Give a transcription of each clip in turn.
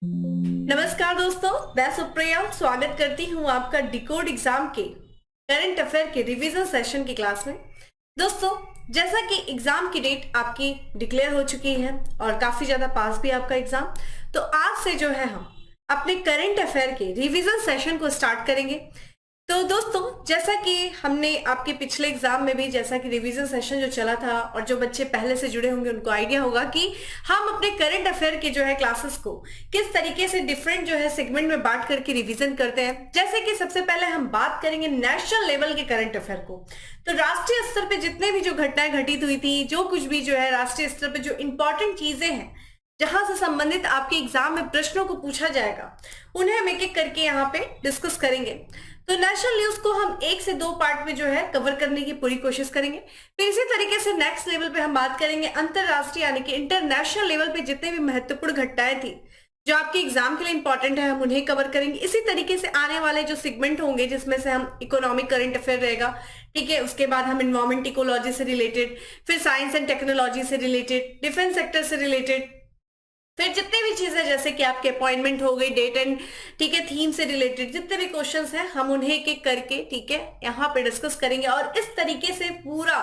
नमस्कार दोस्तों, मैं सुप्रिया स्वागत करती हूँ आपका डिकोड एग्जाम के करंट अफेयर के रिवीजन सेशन की क्लास में। दोस्तों, जैसा कि एग्जाम की डेट आपकी डिक्लेयर हो चुकी है और काफी ज्यादा पास भी आपका एग्जाम, तो आज से जो है हम अपने करंट अफेयर के रिवीजन सेशन को स्टार्ट करेंगे। तो दोस्तों, जैसा कि हमने आपके पिछले एग्जाम में भी जैसा कि रिवीजन सेशन जो चला था और जो बच्चे पहले से जुड़े होंगे उनको आइडिया होगा कि हम अपने करंट अफेयर के जो है क्लासेस को किस तरीके से डिफरेंट जो है सेगमेंट में बांट करके रिवीजन करते हैं। जैसे कि सबसे पहले हम बात करेंगे नेशनल लेवल के करंट अफेयर को। तो राष्ट्रीय स्तर पे जितने भी जो घटनाएं घटित हुई थी, जो कुछ भी जो है राष्ट्रीय स्तर पे जो इंपॉर्टेंट चीजें हैं जहां से संबंधित आपके एग्जाम में प्रश्नों को पूछा जाएगा, उन्हें हम एक एक करके यहाँ पे डिस्कस करेंगे। तो नेशनल न्यूज को हम 1 से 2 पार्ट में जो है कवर करने की पूरी कोशिश करेंगे। फिर इसी तरीके से नेक्स्ट लेवल पे हम बात करेंगे अंतरराष्ट्रीय यानी कि इंटरनेशनल लेवल पे जितने भी महत्वपूर्ण घटनाएं थी जो आपके एग्जाम के लिए इंपॉर्टेंट है, हम उन्हें कवर करेंगे। इसी तरीके से आने वाले जो सेगमेंट होंगे जिसमें से हम इकोनॉमिक करंट अफेयर रहेगा, ठीक है, उसके बाद हम इन्वायरमेंट इकोलॉजी से रिलेटेड, फिर साइंस एंड टेक्नोलॉजी से रिलेटेड, डिफेंस सेक्टर से रिलेटेड, फिर जितने भी चीजें जैसे कि आपके अपॉइंटमेंट हो गई, डेट एंड, ठीक है, थीम से रिलेटेड जितने भी क्वेश्चंस हैं हम उन्हें एक एक करके, ठीक है, यहाँ पे डिस्कस करेंगे। और इस तरीके से पूरा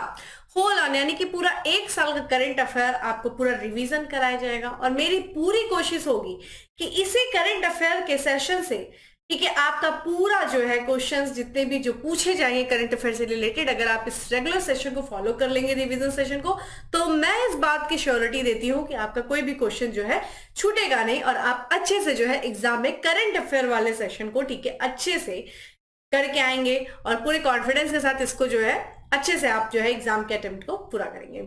होल ऑन यानी कि पूरा 1 साल का करंट अफेयर आपको पूरा रिवीजन कराया जाएगा। और मेरी पूरी कोशिश होगी कि इसी करंट अफेयर के सेशन से, ठीक है, आपका पूरा जो है क्वेश्चंस जितने भी जो पूछे जाएंगे करंट अफेयर से रिलेटेड, अगर आप इस रेगुलर सेशन को फॉलो कर लेंगे, रिवीजन सेशन को, तो मैं इस बात की श्योरिटी देती हूं कि आपका कोई भी क्वेश्चन जो है छूटेगा नहीं और आप अच्छे से जो है एग्जाम में करंट अफेयर वाले सेशन को, ठीक है, अच्छे से करके आएंगे और पूरे कॉन्फिडेंस के साथ इसको जो है अच्छे से आप जो है एग्जाम के अटेम्प्ट को पूरा करेंगे।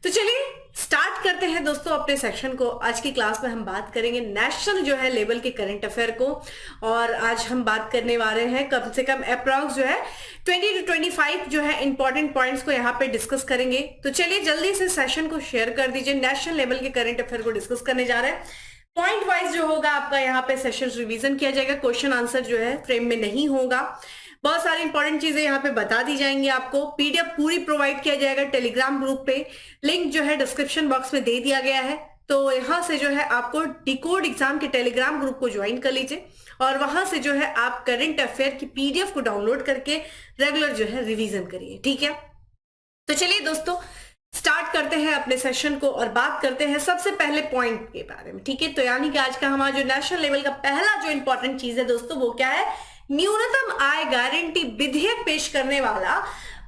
तो चलिए स्टार्ट करते हैं दोस्तों अपने सेक्शन को। आज की क्लास में हम बात करेंगे नेशनल जो है लेवल के करंट अफेयर को, और आज हम बात करने वाले हैं कम से कम अप्रॉक्स जो है 20 to 25 जो है इंपॉर्टेंट पॉइंट्स को यहाँ पे डिस्कस करेंगे। तो चलिए जल्दी से सेशन को शेयर कर दीजिए। नेशनल लेवल के करंट अफेयर को डिस्कस करने जा रहे हैं। पॉइंट वाइज जो होगा आपका यहाँ पे सेशन रिवीजन किया जाएगा, क्वेश्चन आंसर जो है फ्रेम में नहीं होगा। बहुत सारी इंपॉर्टेंट चीजें यहाँ पे बता दी जाएंगी आपको। पीडीएफ पूरी प्रोवाइड किया जाएगा टेलीग्राम ग्रुप पे, लिंक जो है डिस्क्रिप्शन बॉक्स में दे दिया गया है। तो यहाँ से जो है आपको डिकोड एग्जाम के टेलीग्राम ग्रुप को ज्वाइन कर लीजिए और वहां से जो है आप करंट अफेयर की पीडीएफ को डाउनलोड करके रेगुलर जो है रिवीजन करिए, ठीक है। तो चलिए दोस्तों स्टार्ट करते हैं अपने सेशन को और बात करते हैं सबसे पहले पॉइंट के बारे में, ठीक है। तो यानी कि आज का हमारा जो नेशनल लेवल का पहला जो इंपॉर्टेंट चीज है दोस्तों, वो क्या है? न्यूनतम आय गारंटी विधेयक पेश करने वाला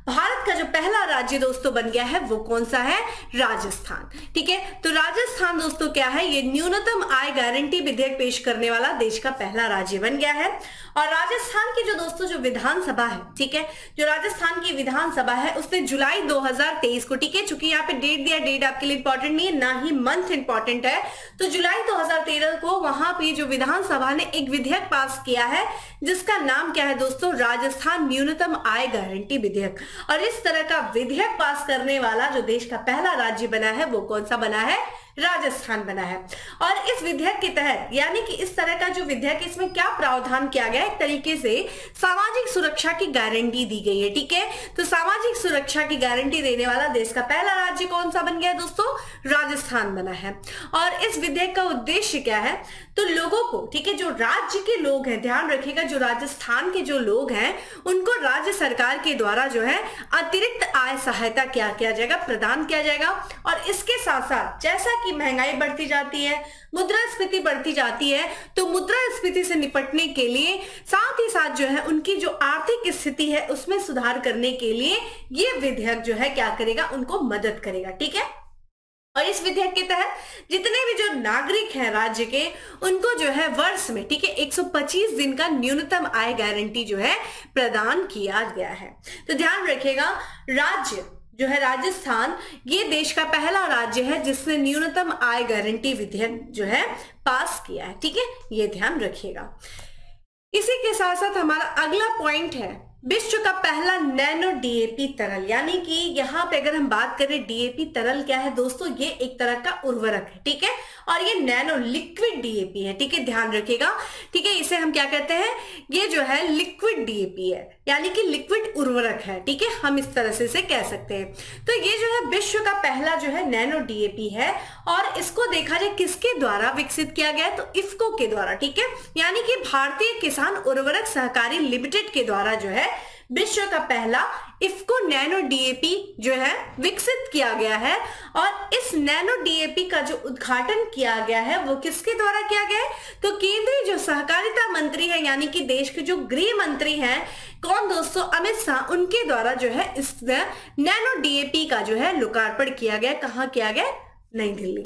भारत का जो पहला राज्य दोस्तों बन गया है वो कौन सा है? राजस्थान, ठीक है। तो राजस्थान दोस्तों क्या है? ये न्यूनतम आय गारंटी विधेयक पेश करने वाला देश का पहला राज्य बन गया है। और राजस्थान की जो दोस्तों जो विधानसभा है, ठीक है, जो राजस्थान की विधानसभा है उसने जुलाई 2023 को, ठीक है, चूंकि यहाँ पे डेट दिया, डेट आपके लिए इंपॉर्टेंट नहीं है, ना ही मंथ इंपॉर्टेंट है, तो जुलाई 2013 को वहां पे जो विधानसभा ने एक विधेयक पास किया है जिसका नाम क्या है दोस्तों? राजस्थान न्यूनतम आय गारंटी विधेयक। और इस तरह का विधेयक पास करने वाला जो देश का पहला राज्य बना है वो कौन सा बना है? राजस्थान बना है। और इस विधेयक के तहत यानी कि इस तरह का जो विधेयक, इसमें क्या प्रावधान किया गया? एक तरीके से सामाजिक सुरक्षा की गारंटी दी गई है, ठीक है। तो सामाजिक सुरक्षा की गारंटी देने वाला देश का पहला राज्य कौन सा बन गया दोस्तों? राजस्थान बना है। और इस विधेयक का उद्देश्य क्या है? तो लोगों को, ठीक है, जो राज्य के लोग हैं, ध्यान रखिएगा, जो राजस्थान के जो लोग हैं उनको राज्य सरकार के द्वारा जो है अतिरिक्त आय सहायता क्या किया जाएगा? प्रदान किया जाएगा। और इसके साथ साथ जैसा कि महंगाई बढ़ती जाती है, मुद्रास्फीति बढ़ती जाती है, तो मुद्रास्फीति से निपटने के लिए साथ ही साथ जो है उनकी जो आर्थिक स्थिति है उसमें सुधार करने के लिए ये विधेयक जो है क्या करेगा? उनको मदद करेगा, ठीक है। और इस विधेयक के तहत जितने भी जो नागरिक हैं राज्य के, उनको जो है वर्ष में, ठीक है, 125 दिन का न्यूनतम आय गारंटी जो है प्रदान किया गया है। तो ध्यान रखिएगा, राज्य जो है राजस्थान, ये देश का पहला राज्य है जिसने न्यूनतम आय गारंटी विधेयक जो है पास किया है, ठीक है, ये ध्यान रखिएगा। इसी के साथ साथ हमारा अगला पॉइंट है विश्व का पहला नैनो डीएपी तरल, यानी कि यहाँ पे अगर हम बात करें डीएपी तरल क्या है दोस्तों, ये एक तरह का उर्वरक है, ठीक है, और ये नैनो लिक्विड डीएपी है, ठीक है, ध्यान रखिएगा, ठीक है, इसे हम क्या कहते हैं, ये जो है लिक्विड डीएपी है, यानी कि लिक्विड उर्वरक है, ठीक है, हम इस तरह से इसे कह सकते हैं। तो ये जो है विश्व का पहला जो है नैनो डीएपी है, और इसको देखा जाए किसके द्वारा विकसित किया गया है, तो इफ्को के द्वारा, ठीक है, यानी कि भारतीय किसान उर्वरक सहकारी लिमिटेड के द्वारा जो है विश्व का पहला इफ्को नैनो डीएपी जो है विकसित किया गया है। और इस नैनो डीएपी का जो उद्घाटन किया गया है वो किसके द्वारा किया गया है, तो केंद्रीय जो सहकारिता मंत्री है, यानी कि देश के जो गृह मंत्री हैं, कौन दोस्तों, अमित शाह, उनके द्वारा जो है इस नैनो डीएपी का जो है लोकार्पण किया गया। कहां किया गया, नई दिल्ली।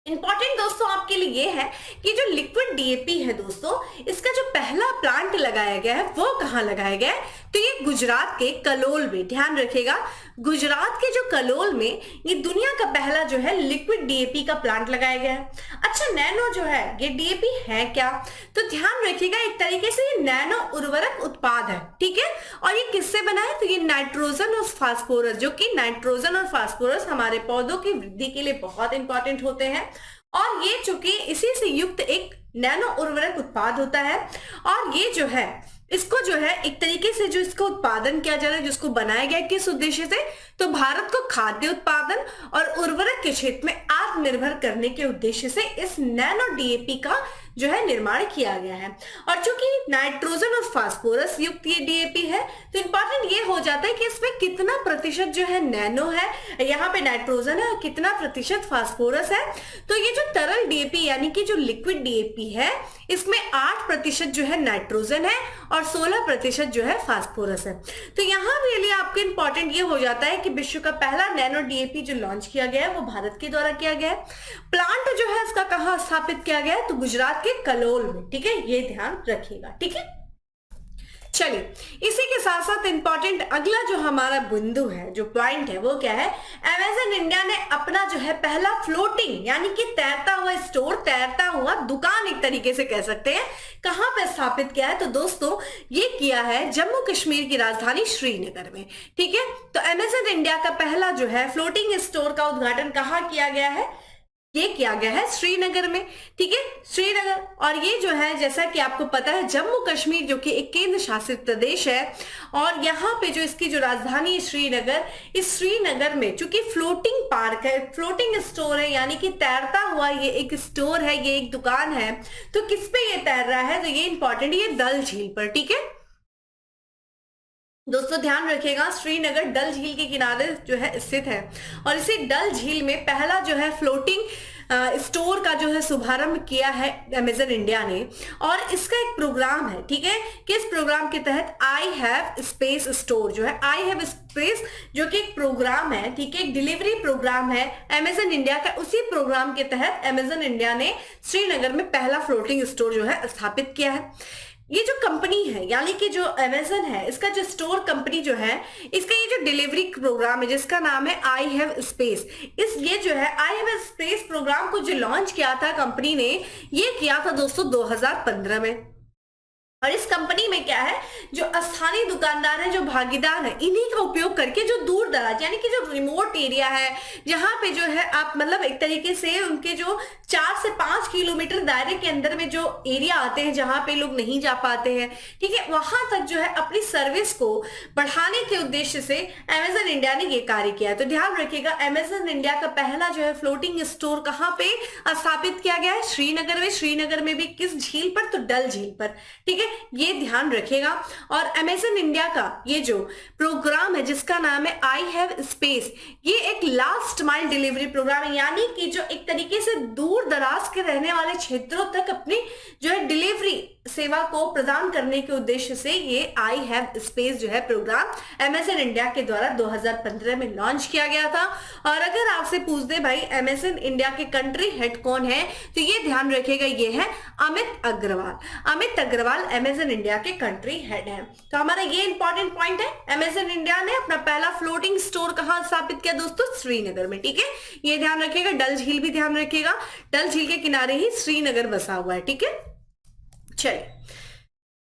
इंपॉर्टेंट दोस्तों आपके लिए ये है कि जो लिक्विड डीएपी है दोस्तों, इसका जो पहला प्लांट लगाया गया है वो कहाँ लगाया गया है, तो ये गुजरात के कलोल में, ध्यान रखिएगा, गुजरात के जो कलोल में ये दुनिया का पहला जो है लिक्विड डीएपी का प्लांट लगाया गया है। अच्छा, नैनो जो है ये डीएपी है क्या, तो ध्यान रखिएगा, एक तरीके से ये नैनो उर्वरक उत्पाद है, ठीक है, और ये किससे बना है, तो ये नाइट्रोजन और फास्फोरस, जो कि नाइट्रोजन और फास्फोरस हमारे पौधों की वृद्धि के लिए बहुत इंपॉर्टेंट होते हैं, और ये चूंकि इसी से युक्त एक नैनो उर्वरक उत्पाद होता है, और ये जो है इसको जो है एक तरीके से जो इसका उत्पादन किया जा रहा है, जिसको बनाया गया किस उद्देश्य से, तो भारत को खाद्य उत्पादन और उर्वरक के क्षेत्र में आत्मनिर्भर करने के उद्देश्य से इस नैनो डीएपी का जो है निर्माण किया गया है। और चूंकि नाइट्रोजन और फास्फोरस युक्त ये डीएपी है, तो इंपॉर्टेंट ये हो जाता है कि इसमें कितना प्रतिशत जो है नैनो है, यहाँ पे नाइट्रोजन है, और कितना प्रतिशत फास्फोरस है। तो ये जो तरल डीएपी यानी कि जो लिक्विड डीएपी है, इसमें 8% जो है नाइट्रोजन है और 16% जो है फास्फोरस है। तो यहाँ भी लिए आपको इंपॉर्टेंट ये हो जाता है कि विश्व का पहला नैनो डीएपी जो लॉन्च किया गया है वो भारत के द्वारा किया गया है। प्लांट जो है इसका कहाँ स्थापित किया गया है, तो गुजरात के कलोल में, ठीक है, ये ध्यान रखिएगा, ठीक है। चलिए, इसी के साथ साथ इंपॉर्टेंट अगला जो हमारा बिंदु है, जो पॉइंट है, वो क्या है, अमेज़न इंडिया ने अपना जो है पहला फ्लोटिंग यानी कि तैरता हुआ स्टोर, तैरता हुआ दुकान एक तरीके से कह सकते हैं, कहां पे स्थापित किया है, तो दोस्तों ये किया है जम्मू कश्मीर की राजधानी श्रीनगर में, ठीक है। तो अमेज़न इंडिया का पहला जो है फ्लोटिंग स्टोर का उद्घाटन कहाँ किया गया है, ये किया गया है श्रीनगर में, ठीक है, श्रीनगर। और ये जो है जैसा कि आपको पता है जम्मू कश्मीर जो कि एक केंद्र शासित प्रदेश है, और यहाँ पे जो इसकी जो राजधानी है श्रीनगर, इस श्रीनगर में चूंकि फ्लोटिंग पार्क है, फ्लोटिंग स्टोर है, यानी कि तैरता हुआ ये एक स्टोर है, ये एक दुकान है, तो किस पे ये तैर रहा है, तो ये इंपॉर्टेंट, ये डल झील पर, ठीक है दोस्तों, ध्यान रखिएगा, श्रीनगर डल झील के किनारे जो है स्थित है, और इसी डल झील में पहला जो है फ्लोटिंग स्टोर का जो है शुभारंभ किया है अमेज़न इंडिया ने। और इसका एक प्रोग्राम है, ठीक है, किस प्रोग्राम के तहत, आई हैव स्पेस स्टोर जो है, आई हैव स्पेस जो कि एक प्रोग्राम है, ठीक है, एक डिलीवरी प्रोग्राम है अमेज़न इंडिया का। उसी प्रोग्राम के तहत अमेज़न इंडिया ने श्रीनगर में पहला फ्लोटिंग स्टोर जो है स्थापित किया है। ये जो कंपनी है यानी कि जो अमेज़न है, इसका जो स्टोर कंपनी जो है, इसका ये जो डिलीवरी प्रोग्राम है जिसका नाम है आई हैव स्पेस, इस ये जो है आई हैव स्पेस प्रोग्राम को जो लॉन्च किया था कंपनी ने, ये किया था दोस्तों 2015 में। और इस कंपनी में क्या है, जो स्थानीय दुकानदार हैं, जो भागीदार हैं, इन्हीं का उपयोग करके जो दूर दराज यानी कि जो रिमोट एरिया है, जहां पे जो है आप मतलब एक तरीके से उनके जो 4 से 5 किलोमीटर दायरे के अंदर में जो एरिया आते हैं जहां पे लोग नहीं जा पाते हैं, ठीक है, वहां तक जो है अपनी सर्विस को बढ़ाने के उद्देश्य से अमेज़न इंडिया ने ये कार्य किया है। तो ध्यान रखिएगा, अमेज़न इंडिया का पहला जो है फ्लोटिंग स्टोर कहां पे स्थापित किया गया है, श्रीनगर में। श्रीनगर में भी किस झील पर, तो डल झील पर, ठीक है, ये ध्यान रखिएगा। और अमेज़न इंडिया का ये जो प्रोग्राम है जिसका नाम है आई हैव स्पेस, ये एक लास्ट माइल डिलीवरी प्रोग्राम है, यानी कि जो एक तरीके से दूर दराज के रहने वाले क्षेत्रों तक अपनी जो है डिलीवरी सेवा को प्रदान करने के उद्देश्य से ये आई हैव स्पेस जो है प्रोग्राम अमेज़न इंडिया के द्वारा 2015 में लॉन्च किया गया था। और अगर आपसे पूछ दे भाई अमेज़न इंडिया के कंट्री हेड कौन है, तो ये ध्यान रखिएगा, ये है अमित अग्रवाल। अमित अग्रवाल अमेज़न इंडिया के कंट्री हेड है। तो हमारा ये इंपॉर्टेंट पॉइंट है, अमेज़न इंडिया ने अपना पहला फ्लोटिंग स्टोर कहां स्थापित किया दोस्तों, श्रीनगर में, ठीक है, ये ध्यान रखिएगा। डल झील भी ध्यान रखिएगा, डल झील के किनारे ही श्रीनगर बसा हुआ है, ठीक है। चलिए,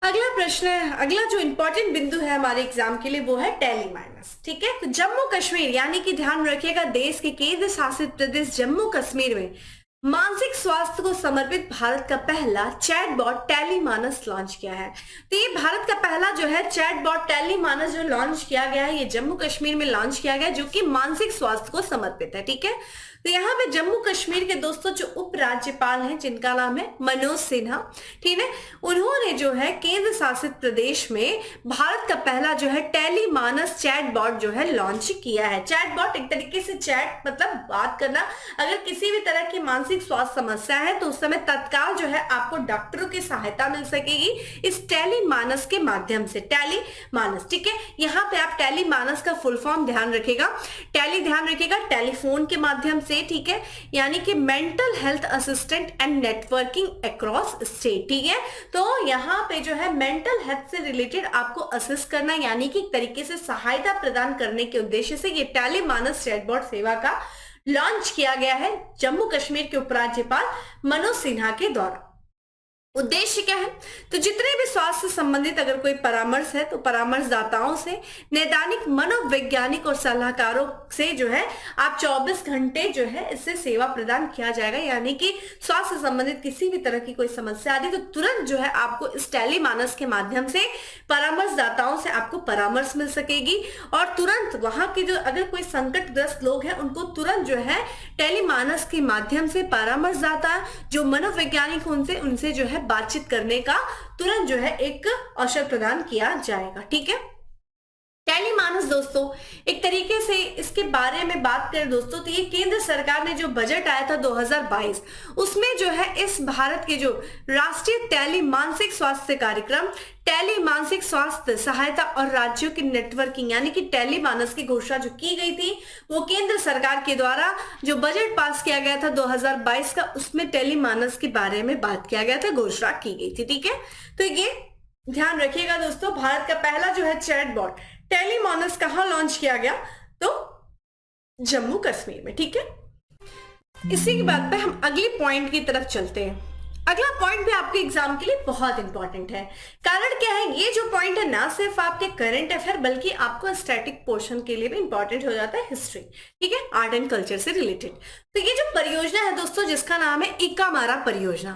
अगला प्रश्न है, अगला जो इंपॉर्टेंट बिंदु है हमारे एग्जाम के लिए वो है टैली माइनस। ठीक है, तो जम्मू कश्मीर यानी कि ध्यान रखिएगा, देश के केंद्र शासित प्रदेश जम्मू कश्मीर में मानसिक स्वास्थ्य को समर्पित भारत का पहला चैटबॉट टैली मानस लॉन्च किया है। तो ये भारत का पहला जो है चैटबॉट टैली मानस जो लॉन्च किया गया है, ये जम्मू कश्मीर में लॉन्च किया गया है, जो कि मानसिक स्वास्थ्य को समर्पित है। ठीक है, तो यहाँ पे जम्मू कश्मीर के दोस्तों जो उपराज्यपाल हैं जिनका नाम है मनोज सिन्हा, ठीक है, उन्होंने जो है केंद्र शासित प्रदेश में भारत का पहला जो है टैली मानस चैटबॉट जो है लॉन्च किया है। चैटबॉट एक तरीके से चैट मतलब बात करना, अगर किसी भी तरह की मानसिक स्वास्थ्य समस्या है तो उस समय तत्काल जो है आपको डॉक्टरों की सहायता मिल सकेगी इस टैली मानस के माध्यम से। टैली मानस, ठीक है, यहाँ पे आप टैली मानस का फुल फॉर्म ध्यान रखेगा, टैली ध्यान रखेगा टेलीफोन के माध्यम से, ठीक है, यानी कि mental health assistant and networking across state. ठीक है, तो यहाँ पे जो है मेंटल हेल्थ से रिलेटेड आपको असिस्ट करना यानी कि एक तरीके से सहायता प्रदान करने के उद्देश्य से ये टैली मानस चैटबॉट सेवा का लॉन्च किया गया है जम्मू कश्मीर के उपराज्यपाल मनोज सिन्हा के द्वारा। उद्देश्य क्या है, तो जितने भी स्वास्थ्य संबंधित अगर कोई परामर्श है तो परामर्शदाताओं से, नैदानिक मनोवैज्ञानिक और सलाहकारों से जो है आप 24 घंटे जो है इससे सेवा प्रदान किया जाएगा। यानी कि स्वास्थ्य संबंधित किसी भी तरह की कोई समस्या आती तो तुरंत जो है आपको इस टैली मानस के माध्यम से परामर्शदाताओं से आपको परामर्श मिल सकेगी और तुरंत वहां के जो अगर कोई संकटग्रस्त लोग हैं उनको तुरंत जो है टैली मानस के माध्यम से परामर्शदाता जो मनोवैज्ञानिक उनसे जो है बातचीत करने का तुरंत जो है एक अवसर प्रदान किया जाएगा। ठीक है, टैली मानस दोस्तों एक तरीके से इसके बारे में बात करें दोस्तों तो ये केंद्र सरकार ने जो बजट आया था 2022 उसमें जो है इस भारत के जो राष्ट्रीय टैली मानसिक स्वास्थ्य कार्यक्रम टैली मानसिक स्वास्थ्य सहायता और राज्यों की नेटवर्किंग यानी कि टैली मानस की घोषणा जो की गई थी वो केंद्र सरकार के द्वारा जो बजट पास किया गया था 2022 का, उसमें टैली मानस के बारे में बात किया गया था, घोषणा की गई थी। ठीक है, तो ये ध्यान रखिएगा दोस्तों, भारत का पहला जो है चैटबॉट टैली मानस कहां लॉन्च किया गया, तो जम्मू कश्मीर में। ठीक है, इसी के बाद पे हम अगली पॉइंट की तरफ चलते हैं। अगला पॉइंट भी आपके एग्जाम के लिए बहुत इंपॉर्टेंट है। कारण क्या है, ये जो पॉइंट है ना सिर्फ आपके करंट अफेयर बल्कि आपको स्टैटिक पोर्शन के लिए भी इंपॉर्टेंट हो जाता है, हिस्ट्री, ठीक है, आर्ट एंड कल्चर से रिलेटेड। तो ये जो परियोजना है दोस्तों जिसका नाम है इकामारा परियोजना,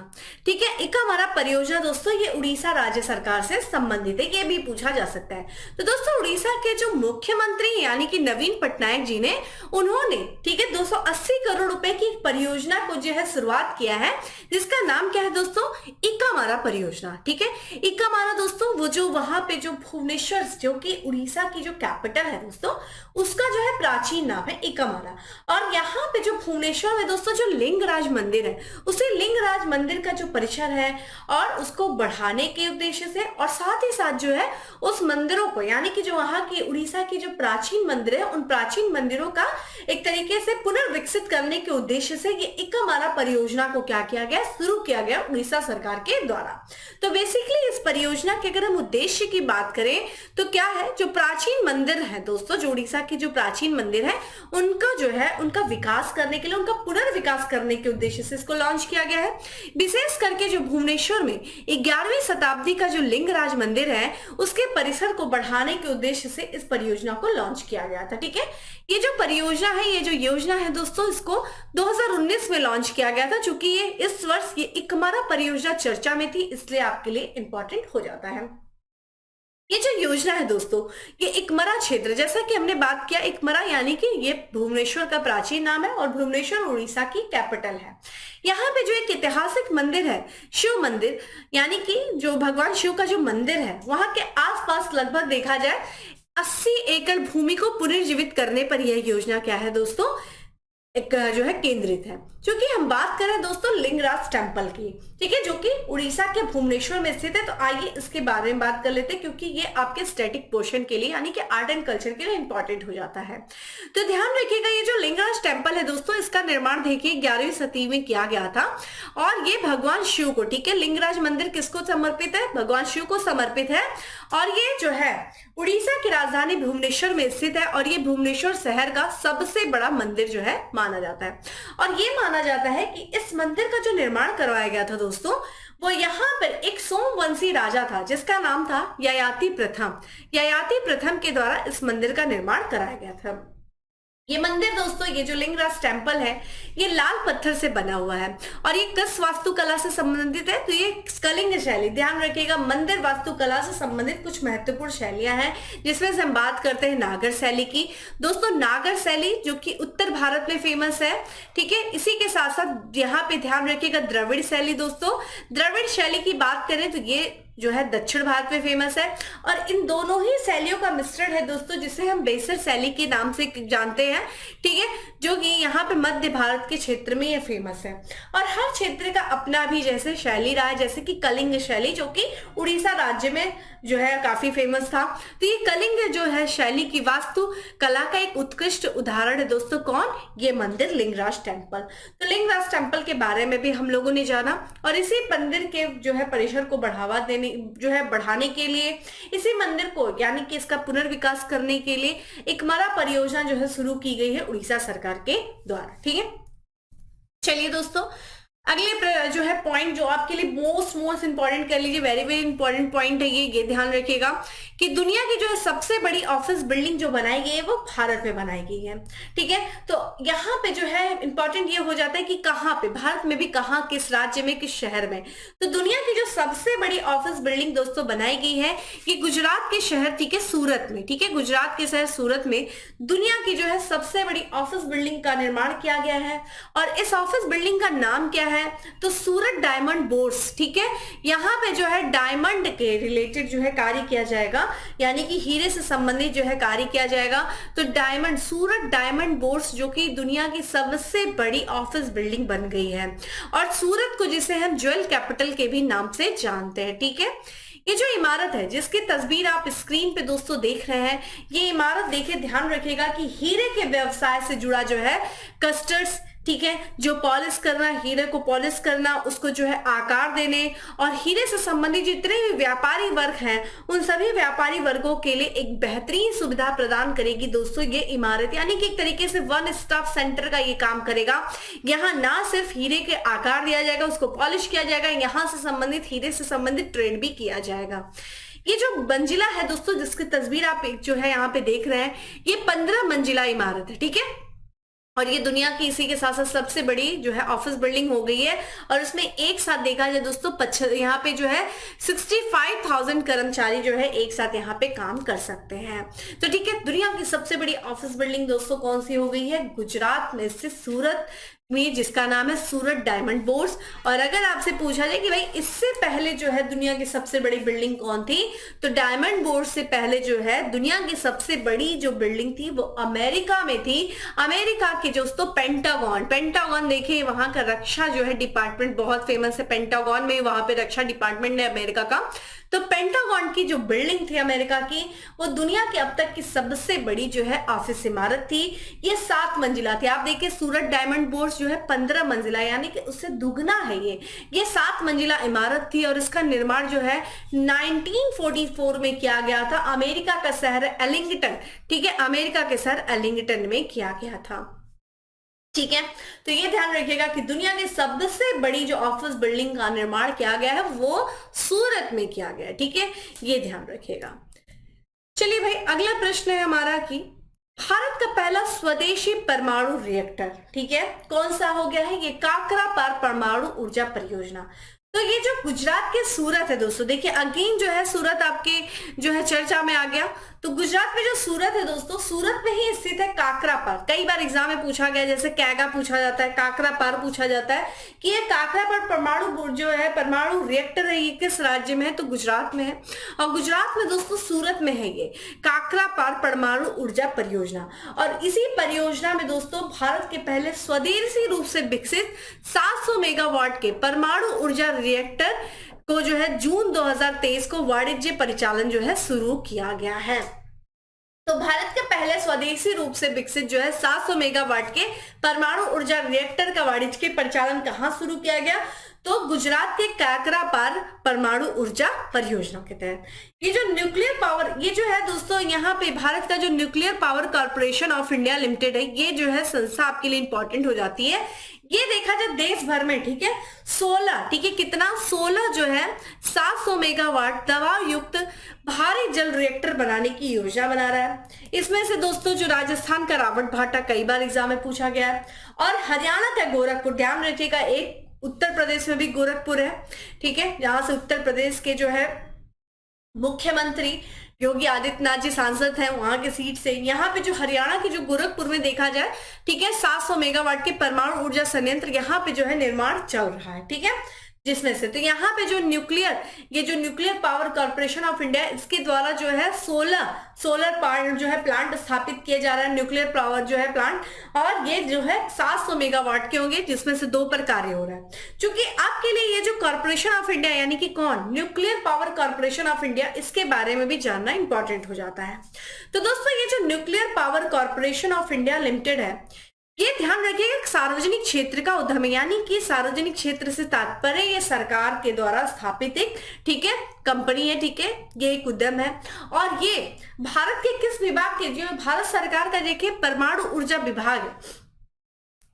ठीक है, इकामारा परियोजना दोस्तों ये उड़ीसा राज्य सरकार से संबंधित है, ये भी पूछा जा सकता है। तो दोस्तों उड़ीसा के जो मुख्यमंत्री यानी कि नवीन पटनायक जी ने उन्होंने, ठीक है, 280 करोड़ रुपए की परियोजना को जो है शुरुआत किया है जिसका नाम क्या है दोस्तों, इकामारा परियोजना। ठीक है, इकामारा दोस्तों वो जो वहां पे जो भुवनेश्वर जो कि उड़ीसा की जो कैपिटल है दोस्तों उसका जो है प्राचीन नाम है इकामारा। और यहाँ पे जो भुवनेश्वर में दोस्तों जो लिंगराज मंदिर है उसे लिंगराज मंदिर का जो परिसर है और उसको बढ़ाने के उद्देश्य से और साथ ही साथ जो है उस मंदिरों को यानी कि जो वहां की उड़ीसा की जो प्राचीन मंदिर है उन प्राचीन मंदिरों का एक तरीके से पुनर्विकसित करने के उद्देश्य से ये इकामारा परियोजना को क्या किया गया, शुरू किया गया उड़ीसा सरकार के द्वारा। तो बेसिकली इस परियोजना के अगर हम उद्देश्य की बात करें तो क्या है, जो प्राचीन मंदिर है दोस्तों, जो उड़ीसा के जो प्राचीन मंदिर है उनका जो है उनका विकास करने के लिए, उनका पुनर्विकास करने के उद्देश्य से इसको लॉन्च किया गया है। विशेष करके जो भुवनेश्वर में 11वीं शताब्दी का जो लिंगराज मंदिर है उसके परिसर को बढ़ाने के उद्देश्य से इस परियोजना को लॉन्च किया गया था। ठीक है, ये जो परियोजना है, ये जो योजना है दोस्तों इसको 2019 में लॉन्च किया गया था। चूंकि ये इस वर्ष ये इकामारा परियोजना चर्चा में थी इसलिए आपके लिए इंपॉर्टेंट हो जाता है। ये जो योजना है दोस्तों ये इकमरा क्षेत्र, जैसा कि हमने बात किया, इकमरा यानी कि ये भुवनेश्वर का प्राचीन नाम है और भुवनेश्वर उड़ीसा की कैपिटल है। यहाँ पे जो एक ऐतिहासिक मंदिर है शिव मंदिर यानी कि जो भगवान शिव का जो मंदिर है वहां के आसपास लगभग देखा जाए 80 एकड़ भूमि को पुनर्जीवित करने पर यह योजना क्या है दोस्तों, एक जो है केंद्रित है। क्योंकि हम बात करें दोस्तों लिंगराज टेम्पल की, ठीक है, जो कि उड़ीसा के भुवनेश्वर में स्थित है। तो आइए इसके बारे में बात कर लेते हैं क्योंकि ये आपके स्टैटिक पोर्शन के लिए यानी कि आर्ट एंड कल्चर के लिए इंपॉर्टेंट हो जाता है। तो ध्यान रखिएगा ये जो लिंगराज टेम्पल है दोस्तों इसका निर्माण देखिए 11वीं शताब्दी में किया गया था और ये भगवान शिव को, ठीक है, लिंगराज मंदिर किसको समर्पित है, भगवान शिव को समर्पित है और ये जो है उड़ीसा की राजधानी भुवनेश्वर में स्थित है और ये भुवनेश्वर शहर का सबसे बड़ा मंदिर जो है माना जाता है। और ये माना जाता है कि इस मंदिर का जो निर्माण करवाया गया था दोस्तों, वो यहाँ पर एक सोमवंशी राजा था जिसका नाम था ययाति प्रथम। ययाति प्रथम के द्वारा इस मंदिर का निर्माण कराया गया था। ये मंदिर दोस्तों, ये जो लिंगराज टेम्पल है, ये लाल पत्थर से बना हुआ है और ये किस वास्तुकला से संबंधित है, तो ये कलिंग शैली। ध्यान रखिएगा, मंदिर वास्तुकला से संबंधित कुछ महत्वपूर्ण शैलियां हैं जिसमें से हम बात करते हैं नागर शैली की। दोस्तों नागर शैली जो कि उत्तर भारत में फेमस है, ठीक है। इसी के साथ साथ यहाँ पे ध्यान रखिएगा द्रविड़ शैली। दोस्तों द्रविड़ शैली की बात करें तो ये जो है दक्षिण भारत में फेमस है और इन दोनों ही शैलियों का मिश्रण है दोस्तों, जिसे हम बेसर शैली के नाम से जानते हैं, ठीक है, जो कि यहाँ पे मध्य भारत के क्षेत्र में ये फेमस है। और हर क्षेत्र का अपना भी जैसे शैली रहा है, जैसे कि कलिंग शैली जो कि उड़ीसा राज्य में जो है काफी फेमस था। तो ये कलिंग जो है शैली की वास्तु कला का एक उत्कृष्ट उदाहरण है दोस्तों। कौन? ये मंदिर लिंगराज टेम्पल। तो लिंगराज टेम्पल के बारे में भी हम लोगों ने जाना और इसी मंदिर के जो है परिसर को बढ़ावा देने जो है बढ़ाने के लिए, इसी मंदिर को यानी कि इसका पुनर्विकास करने के लिए एक मरा परियोजना जो है शुरू की गई है उड़ीसा सरकार के द्वारा, ठीक है। चलिए दोस्तों अगले जो है पॉइंट जो आपके लिए मोस्ट इंपॉर्टेंट कर लीजिए, वेरी वेरी इंपॉर्टेंट पॉइंट है ये ध्यान रखिएगा कि दुनिया की जो है सबसे बड़ी ऑफिस बिल्डिंग जो बनाई गई है वो भारत में बनाई गई है, ठीक है। तो यहाँ पे जो है इंपॉर्टेंट ये हो जाता है कि कहाँ पे, भारत में भी कहाँ, किस राज्य में, किस शहर में। तो दुनिया की जो सबसे बड़ी ऑफिस बिल्डिंग दोस्तों बनाई गई है ये गुजरात के शहर, ठीक है, सूरत में, ठीक है, गुजरात के शहर सूरत में दुनिया की जो है सबसे बड़ी ऑफिस बिल्डिंग का निर्माण किया गया है। और इस ऑफिस बिल्डिंग का नाम क्या है? तो सूरत डायमंड बोर्स, ठीक है। यहाँ पे जो है डायमंड के रिलेटेड जो है कार्य किया जाएगा, यानी कि हीरे से संबंधित जो है कार्य किया जाएगा। तो डायमंड, सूरत डायमंड बोर्स जो कि दुनिया की सबसे बड़ी ऑफिस बिल्डिंग बन गई है और सूरत को जिसे हम ज्वेल कैपिटल के भी नाम से जानते हैं, ठीक है। ये जो इमारत है जिसकी तस्वीर आप स्क्रीन पे दोस्तों देख रहे हैं, ये इमारत देखिए, ध्यान रखिएगा कि हीरे के व्यवसाय से जुड़ा जो है कस्टर्स, ठीक है, जो पॉलिश करना, हीरे को पॉलिश करना, उसको जो है आकार देने और हीरे से संबंधित जितने भी व्यापारी वर्ग हैं उन सभी व्यापारी वर्गों के लिए एक बेहतरीन सुविधा प्रदान करेगी दोस्तों ये इमारत। यानी कि एक तरीके से वन स्टॉप सेंटर का ये काम करेगा। यहाँ ना सिर्फ हीरे के आकार दिया जाएगा, उसको पॉलिश किया जाएगा, यहाँ से संबंधित हीरे से संबंधित ट्रेड भी किया जाएगा। ये जो मंजिला है दोस्तों जिसकी तस्वीर आप जो है यहाँ पे देख रहे हैं, ये 15 मंजिला इमारत है, ठीक है। और ये दुनिया की इसी के साथ साथ सबसे बड़ी जो है ऑफिस बिल्डिंग हो गई है और इसमें एक साथ देखा जाए दोस्तों यहाँ पे जो है 65,000 कर्मचारी जो है एक साथ यहाँ पे काम कर सकते हैं। तो ठीक है, दुनिया की सबसे बड़ी ऑफिस बिल्डिंग दोस्तों कौन सी हो गई है? गुजरात में स्थित सूरत में, जिसका नाम है सूरत डायमंड बोर्स। और अगर आपसे पूछा जाए कि भाई इससे पहले जो है दुनिया की सबसे बड़ी बिल्डिंग कौन थी, तो डायमंड बोर्स से पहले जो है दुनिया की सबसे बड़ी जो बिल्डिंग थी वो अमेरिका में थी। अमेरिका के दोस्तों पेंटागन देखिए, वहां का रक्षा जो है डिपार्टमेंट बहुत फेमस है, पेंटागन में, वहां पे रक्षा डिपार्टमेंट है अमेरिका का। तो पेंटागन की जो बिल्डिंग थी अमेरिका की, वो दुनिया की अब तक की सबसे बड़ी जो है ऑफिस इमारत थी। ये 7 मंजिला थी। आप देखिए सूरत डायमंड बोर्स जो है 15 मंजिला, यानी कि उससे दुगना है। ये 7 मंजिला इमारत थी और इसका निर्माण जो है 1944 में किया गया था। अमेरिका का शहर एलिंगटन, ठीक है, अमेरिका के शहर एलिंगटन में किया गया था, ठीक है। तो ये ध्यान रखिएगा कि दुनिया की सबसे बड़ी जो ऑफिस बिल्डिंग का निर्माण किया गया है वो सूरत में किया गया है, ठीक है, ये ध्यान रखिएगा। चलिए भाई अगला प्रश्न है हमारा कि भारत का पहला स्वदेशी परमाणु रिएक्टर, ठीक है, कौन सा हो गया है? ये काकरापार परमाणु ऊर्जा परियोजना। तो ये जो गुजरात के सूरत है दोस्तों, देखिए अगेन जो है सूरत आपके जो है चर्चा में आ गया। तो गुजरात में जो सूरत है दोस्तों, सूरत में ही स्थित है काकरापार। कई बार एग्जाम में पूछा गया, जैसे कैगा पूछा जाता है, काकरापार पूछा जाता है कि ये काकरापार परमाणु जो है परमाणु रिएक्टर है, ये किस राज्य में है? तो गुजरात में है। और गुजरात में दोस्तों सूरत में है ये काकरापार परमाणु ऊर्जा परियोजना। और इसी परियोजना में दोस्तों भारत के पहले स्वदेशी रूप से विकसित 700 मेगावाट के परमाणु ऊर्जा रिएक्टर को जो है जून 2023 को वाणिज्य परिचालन जो है शुरू किया गया है। तो भारत के पहले स्वदेशी रूप से विकसित जो है 700 मेगावाट के परमाणु ऊर्जा रिएक्टर का वाणिज्यिक परिचालन कहां शुरू किया गया? तो गुजरात के काकरापार परमाणु ऊर्जा परियोजना के तहत ये जो न्यूक्लियर पावर, ये जो है दोस्तों यहाँ पे भारत का जो nuclear power corporation of India limited है, ये जो है संस्था आपके लिए इंपॉर्टेंट हो जाती है। ये देखा जाए देश भर में, ठीक है, 16, ठीक है, कितना 16 जो है 700 मेगावाट दबाव युक्त भारी जल रिएक्टर बनाने की योजना बना रहा है। इसमें से दोस्तों जो राजस्थान का रावट भाटा कई बार एग्जाम में पूछा गया है, और हरियाणा का गोरखपुर, ध्यान रखिएगा, एक उत्तर प्रदेश में भी गोरखपुर है, ठीक है, जहां से उत्तर प्रदेश के जो है मुख्यमंत्री योगी आदित्यनाथ जी सांसद हैं, वहां के सीट से। यहाँ पे जो हरियाणा के जो गोरखपुर में देखा जाए, ठीक है, 700 मेगावाट के परमाणु ऊर्जा संयंत्र यहाँ पे जो है निर्माण चल रहा है, ठीक है, जिसमें से तो यहाँ पे जो nuclear power corporation of India, इसके द्वारा जो है 16 सोलर पावर जो है प्लांट स्थापित किया जा रहा है, न्यूक्लियर पावर जो है प्लांट, और ये जो है 700 मेगावाट के होंगे, जिसमें से 2 पर कार्य हो रहा है। क्योंकि आपके लिए ये जो कॉर्पोरेशन ऑफ इंडिया यानी कि कौन, nuclear power corporation of India, इसके बारे में भी जानना इंपॉर्टेंट हो जाता है। तो दोस्तों ये जो nuclear power corporation of India limited है, ये ध्यान रखिएगा सार्वजनिक क्षेत्र का उद्यम है, यानी कि सार्वजनिक क्षेत्र से तात्पर्य ये सरकार के द्वारा स्थापित एक, ठीक है, कंपनी है, ठीक है, ये एक उद्यम है। और ये भारत के किस विभाग के, जो भारत सरकार का देखिए परमाणु ऊर्जा विभाग,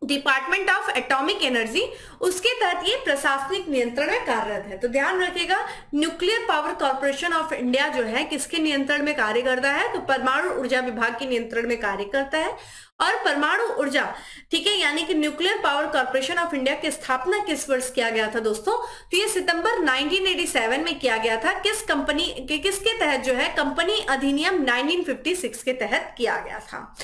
डिपार्टमेंट ऑफ एटॉमिक एनर्जी, उसके तहत ये प्रशासनिक नियंत्रण में कार्यरत है। तो ध्यान रखिएगा nuclear power corporation of India जो है किसके नियंत्रण में कार्य करता है, तो परमाणु ऊर्जा विभाग के नियंत्रण में कार्य करता है। और परमाणु ऊर्जा, ठीक है, यानी कि nuclear power corporation of India की स्थापना किस वर्ष किया गया था दोस्तों, तो ये सितंबर 1987 में किया गया था। किसके तहत जो है, कंपनी अधिनियम 1956 के तहत किया गया था।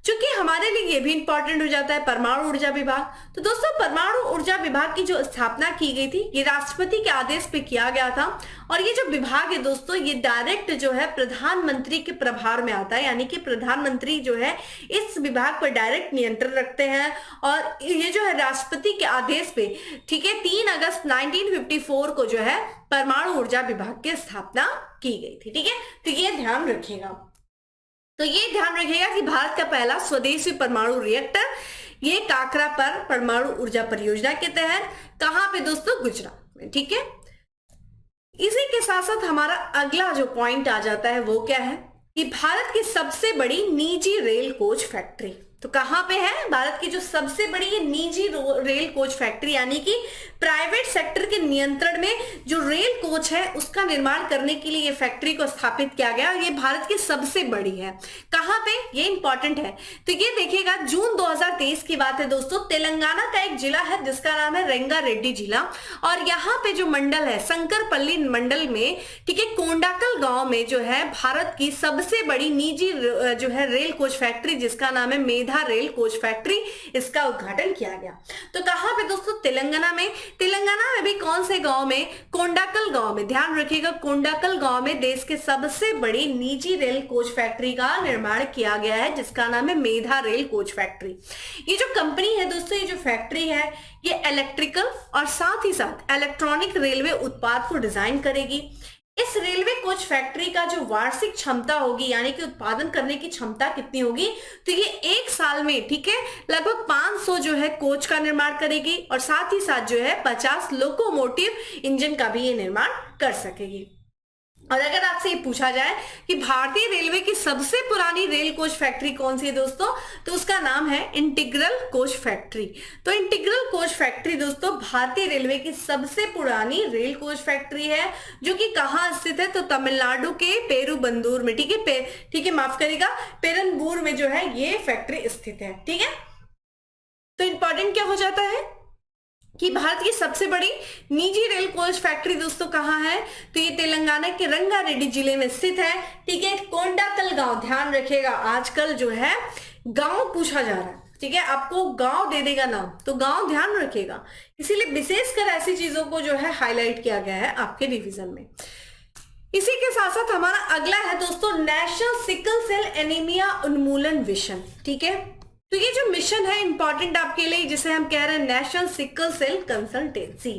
चूंकि हमारे लिए ये भी इंपॉर्टेंट हो जाता है परमाणु ऊर्जा विभाग, तो दोस्तों परमाणु ऊर्जा विभाग की जो स्थापना की गई थी, ये राष्ट्रपति के आदेश पे किया गया था। और ये जो विभाग है दोस्तों, ये डायरेक्ट जो है प्रधानमंत्री के प्रभार में आता है, यानी कि प्रधानमंत्री जो है इस विभाग पर डायरेक्ट नियंत्रण रखते हैं। और ये जो है राष्ट्रपति के आदेश पे, ठीक है, 3 अगस्त 1954 को जो है परमाणु ऊर्जा विभाग की स्थापना की गई थी, ठीक है। तो ये ध्यान रखिएगा। तो ये ध्यान रखिएगा कि भारत का पहला स्वदेशी परमाणु रिएक्टर ये काकरापार परमाणु ऊर्जा परियोजना के तहत, कहां पे दोस्तों, गुजरात में, ठीक है। इसी के साथ साथ हमारा अगला जो पॉइंट आ जाता है वो क्या है कि भारत की सबसे बड़ी निजी रेल कोच फैक्ट्री, तो कहां पे है, भारत की जो सबसे बड़ी ये निजी रेल कोच फैक्ट्री, यानी कि प्राइवेट सेक्टर के नियंत्रण में जो रेल कोच है उसका निर्माण करने के लिए ये फैक्ट्री को स्थापित किया गया। ये भारत की सबसे बड़ी है। कहां पे, ये इंपॉर्टेंट है। तो ये देखिएगा जून 2023 की बात है दोस्तों, तेलंगाना का एक जिला है जिसका नाम है रंगारेड्डी जिला, और यहाँ पे जो मंडल है शंकरपल्ली मंडल में, ठीक है, कोंडाकल गांव में जो है भारत की सबसे बड़ी निजी जो है रेल कोच फैक्ट्री, जिसका नाम है मेधा रेल कोच फैक्ट्री, इसका उद्घाटन किया गया। तो कहां पे दोस्तों, तेलंगाना में। तेलंगाना में भी कौन से गांव में, कोंडाकल गांव में। ध्यान रखिएगा कोंडाकल गांव में देश के सबसे बड़ी निजी रेल कोच फैक्ट्री का निर्माण किया गया है, जिसका नाम है मेधा रेल कोच फैक्ट्री। ये जो कंपनी है दोस्तों, ये जो फैक्ट्री है, ये इलेक्ट्रिकल और साथ ही साथ इलेक्ट्रॉनिक रेलवे उत्पाद को डिजाइन करेगी। इस रेलवे कोच फैक्ट्री का जो वार्षिक क्षमता होगी, यानी कि उत्पादन करने की क्षमता कितनी होगी, तो ये 1 साल में, ठीक है, लगभग 500 जो है कोच का निर्माण करेगी, और साथ ही साथ जो है 50 लोकोमोटिव इंजन का भी ये निर्माण कर सकेगी। और अगर आपसे ये पूछा जाए कि भारतीय रेलवे की सबसे पुरानी रेल कोच फैक्ट्री कौन सी है दोस्तों, तो उसका नाम है इंटीग्रल कोच फैक्ट्री। तो इंटीग्रल कोच फैक्ट्री दोस्तों भारतीय रेलवे की सबसे पुरानी रेल कोच फैक्ट्री है, जो कि कहाँ स्थित है, तो तमिलनाडु के पेरुबंदूर में, ठीक है, माफ करिएगा, पेरनबूर में जो है ये फैक्ट्री स्थित है, ठीक है। तो इंपॉर्टेंट क्या हो जाता है कि भारत की सबसे बड़ी निजी रेल कोच फैक्ट्री दोस्तों कहाँ है, तो ये तेलंगाना के रंगारेड्डी जिले में स्थित है, ठीक है। कोंडाकल गांव, ध्यान रखिएगा, आजकल जो है गांव पूछा जा रहा है, ठीक है, आपको गांव दे देगा नाम, तो गांव ध्यान रखिएगा, इसीलिए विशेषकर ऐसी चीजों को जो है हाईलाइट किया गया है आपके रिवीजन में। इसी के साथ साथ हमारा अगला है दोस्तों नेशनल सिकल सेल एनीमिया उन्मूलन मिशन, ठीक है। तो ये जो मिशन है इंपॉर्टेंट आपके लिए, जिसे हम कह रहे हैं नेशनल सिकल सेल कंसल्टेंसी,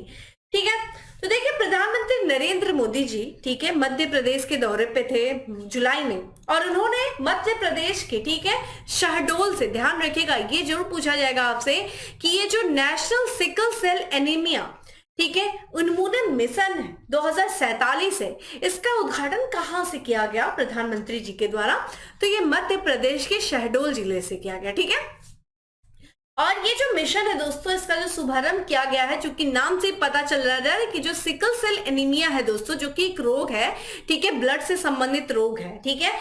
ठीक है। तो देखिए प्रधानमंत्री नरेंद्र मोदी जी, ठीक है, मध्य प्रदेश के दौरे पे थे जुलाई में, और उन्होंने मध्य प्रदेश के, ठीक है, शहडोल से, ध्यान रखिएगा ये जरूर पूछा जाएगा आपसे कि ये जो नेशनल सिकल सेल एनीमिया, ठीक है, उन्मूलन मिशन 2047 है, इसका उद्घाटन कहां से किया गया प्रधानमंत्री जी के द्वारा? तो ये मध्य प्रदेश के शहडोल जिले से किया गया। ठीक है, और ये जो मिशन है दोस्तों, इसका जो शुभारंभ किया गया है, जो कि नाम से पता चल रहा है कि जो सिकल सेल एनीमिया है दोस्तों, जो कि एक रोग है, ठीक है, ब्लड से संबंधित रोग है। ठीक है,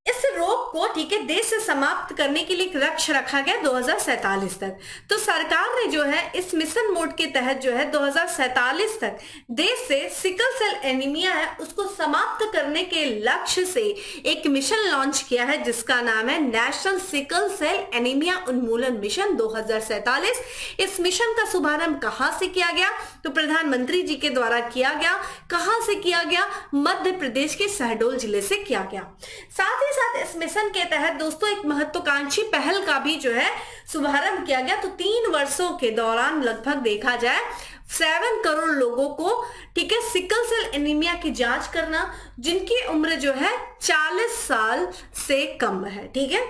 इस रोग को, ठीक है, देश से समाप्त करने के लिए एक लक्ष्य रखा गया 2047 तक। तो सरकार ने जो है इस मिशन मोड के तहत जो है 2047 तक देश से सिकल सेल एनीमिया है उसको समाप्त करने के लक्ष्य से एक मिशन लॉन्च किया है, जिसका नाम है नेशनल सिकल सेल एनीमिया उन्मूलन मिशन 2047। इस मिशन का शुभारंभ कहां से किया गया? तो प्रधानमंत्री जी के द्वारा किया गया। कहां से किया गया? मध्य प्रदेश के शहडोल जिले से किया गया। साथ ही साथ इस मिशन के तहत दोस्तों एक महत्वाकांक्षी पहल का भी जो है शुभारंभ किया गया। तो 3 वर्षों के दौरान लगभग देखा जाए 7 करोड़ लोगों को, ठीक है, सिकल सेल एनीमिया की जांच करना, जिनकी उम्र जो है 40 साल से कम है। ठीक है,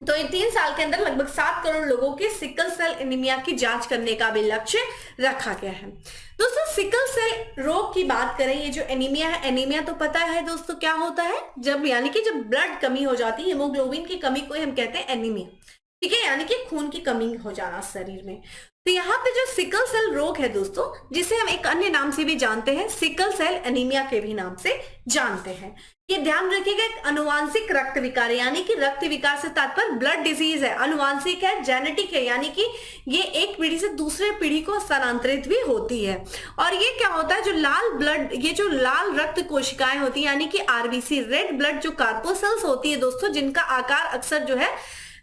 तो इन 3 साल के अंदर लगभग 7 करोड़ लोगों की सिकल सेल एनीमिया की जांच करने का भी लक्ष्य रखा गया है। दोस्तों सिकल सेल रोग की बात करें, ये जो एनीमिया है, एनीमिया तो पता है दोस्तों क्या होता है, जब यानी कि जब ब्लड कमी हो जाती है, हीमोग्लोबिन की कमी को हम कहते हैं एनीमिया। ठीक है, यानी कि खून की कमी हो जाना शरीर में। तो यहाँ पे जो सिकल सेल रोग है दोस्तों, जिसे हम एक अन्य नाम से भी जानते हैं, सिकल सेल एनीमिया के भी नाम से जानते हैं। ये ध्यान रखिएगा, एक अनुवांशिक रक्त विकार, यानी कि रक्त विकार से तात्पर्य ब्लड डिजीज है, अनुवांशिक है, जेनेटिक है, यानी कि ये एक पीढ़ी से दूसरे पीढ़ी को स्थानांतरित भी होती है। और ये क्या होता है, जो लाल ब्लड, ये जो लाल रक्त कोशिकाएं होती है, यानी कि आरबीसी, रेड ब्लड जो कार्पोसेल्स होती है दोस्तों, जिनका आकार अक्सर जो है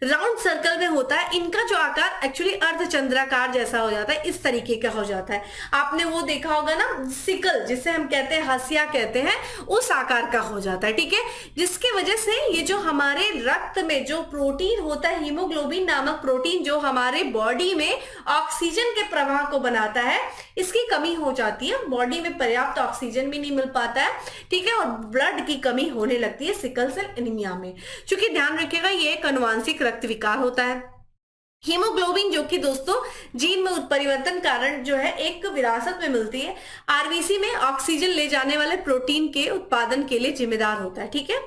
राउंड सर्कल में होता है, इनका जो आकार एक्चुअली अर्धचंद्राकार जैसा हो जाता है, इस तरीके का हो जाता है। आपने वो देखा होगा ना, सिकल जिसे हम कहते हैं, हसिया कहते हैं, उस आकार का हो जाता है। ठीक है, जिसकी वजह से ये जो हमारे रक्त में जो प्रोटीन होता है, हीमोग्लोबिन नामक प्रोटीन, जो हमारे बॉडी में ऑक्सीजन के प्रवाह को बनाता है, इसकी कमी हो जाती है। बॉडी में पर्याप्त ऑक्सीजन भी नहीं मिल पाता है। ठीक है, और ब्लड की कमी होने लगती है सिकल सेल एनीमिया में। क्योंकि ध्यान रखिएगा, ये एक अनुवांशिक रक्त विकार होता है। हीमोग्लोबिन जो कि दोस्तों जीन में उत्परिवर्तन कारण जो है एक विरासत में मिलती है, आरबीसी में ऑक्सीजन ले जाने वाले प्रोटीन के उत्पादन के लिए जिम्मेदार होता है। ठीक है,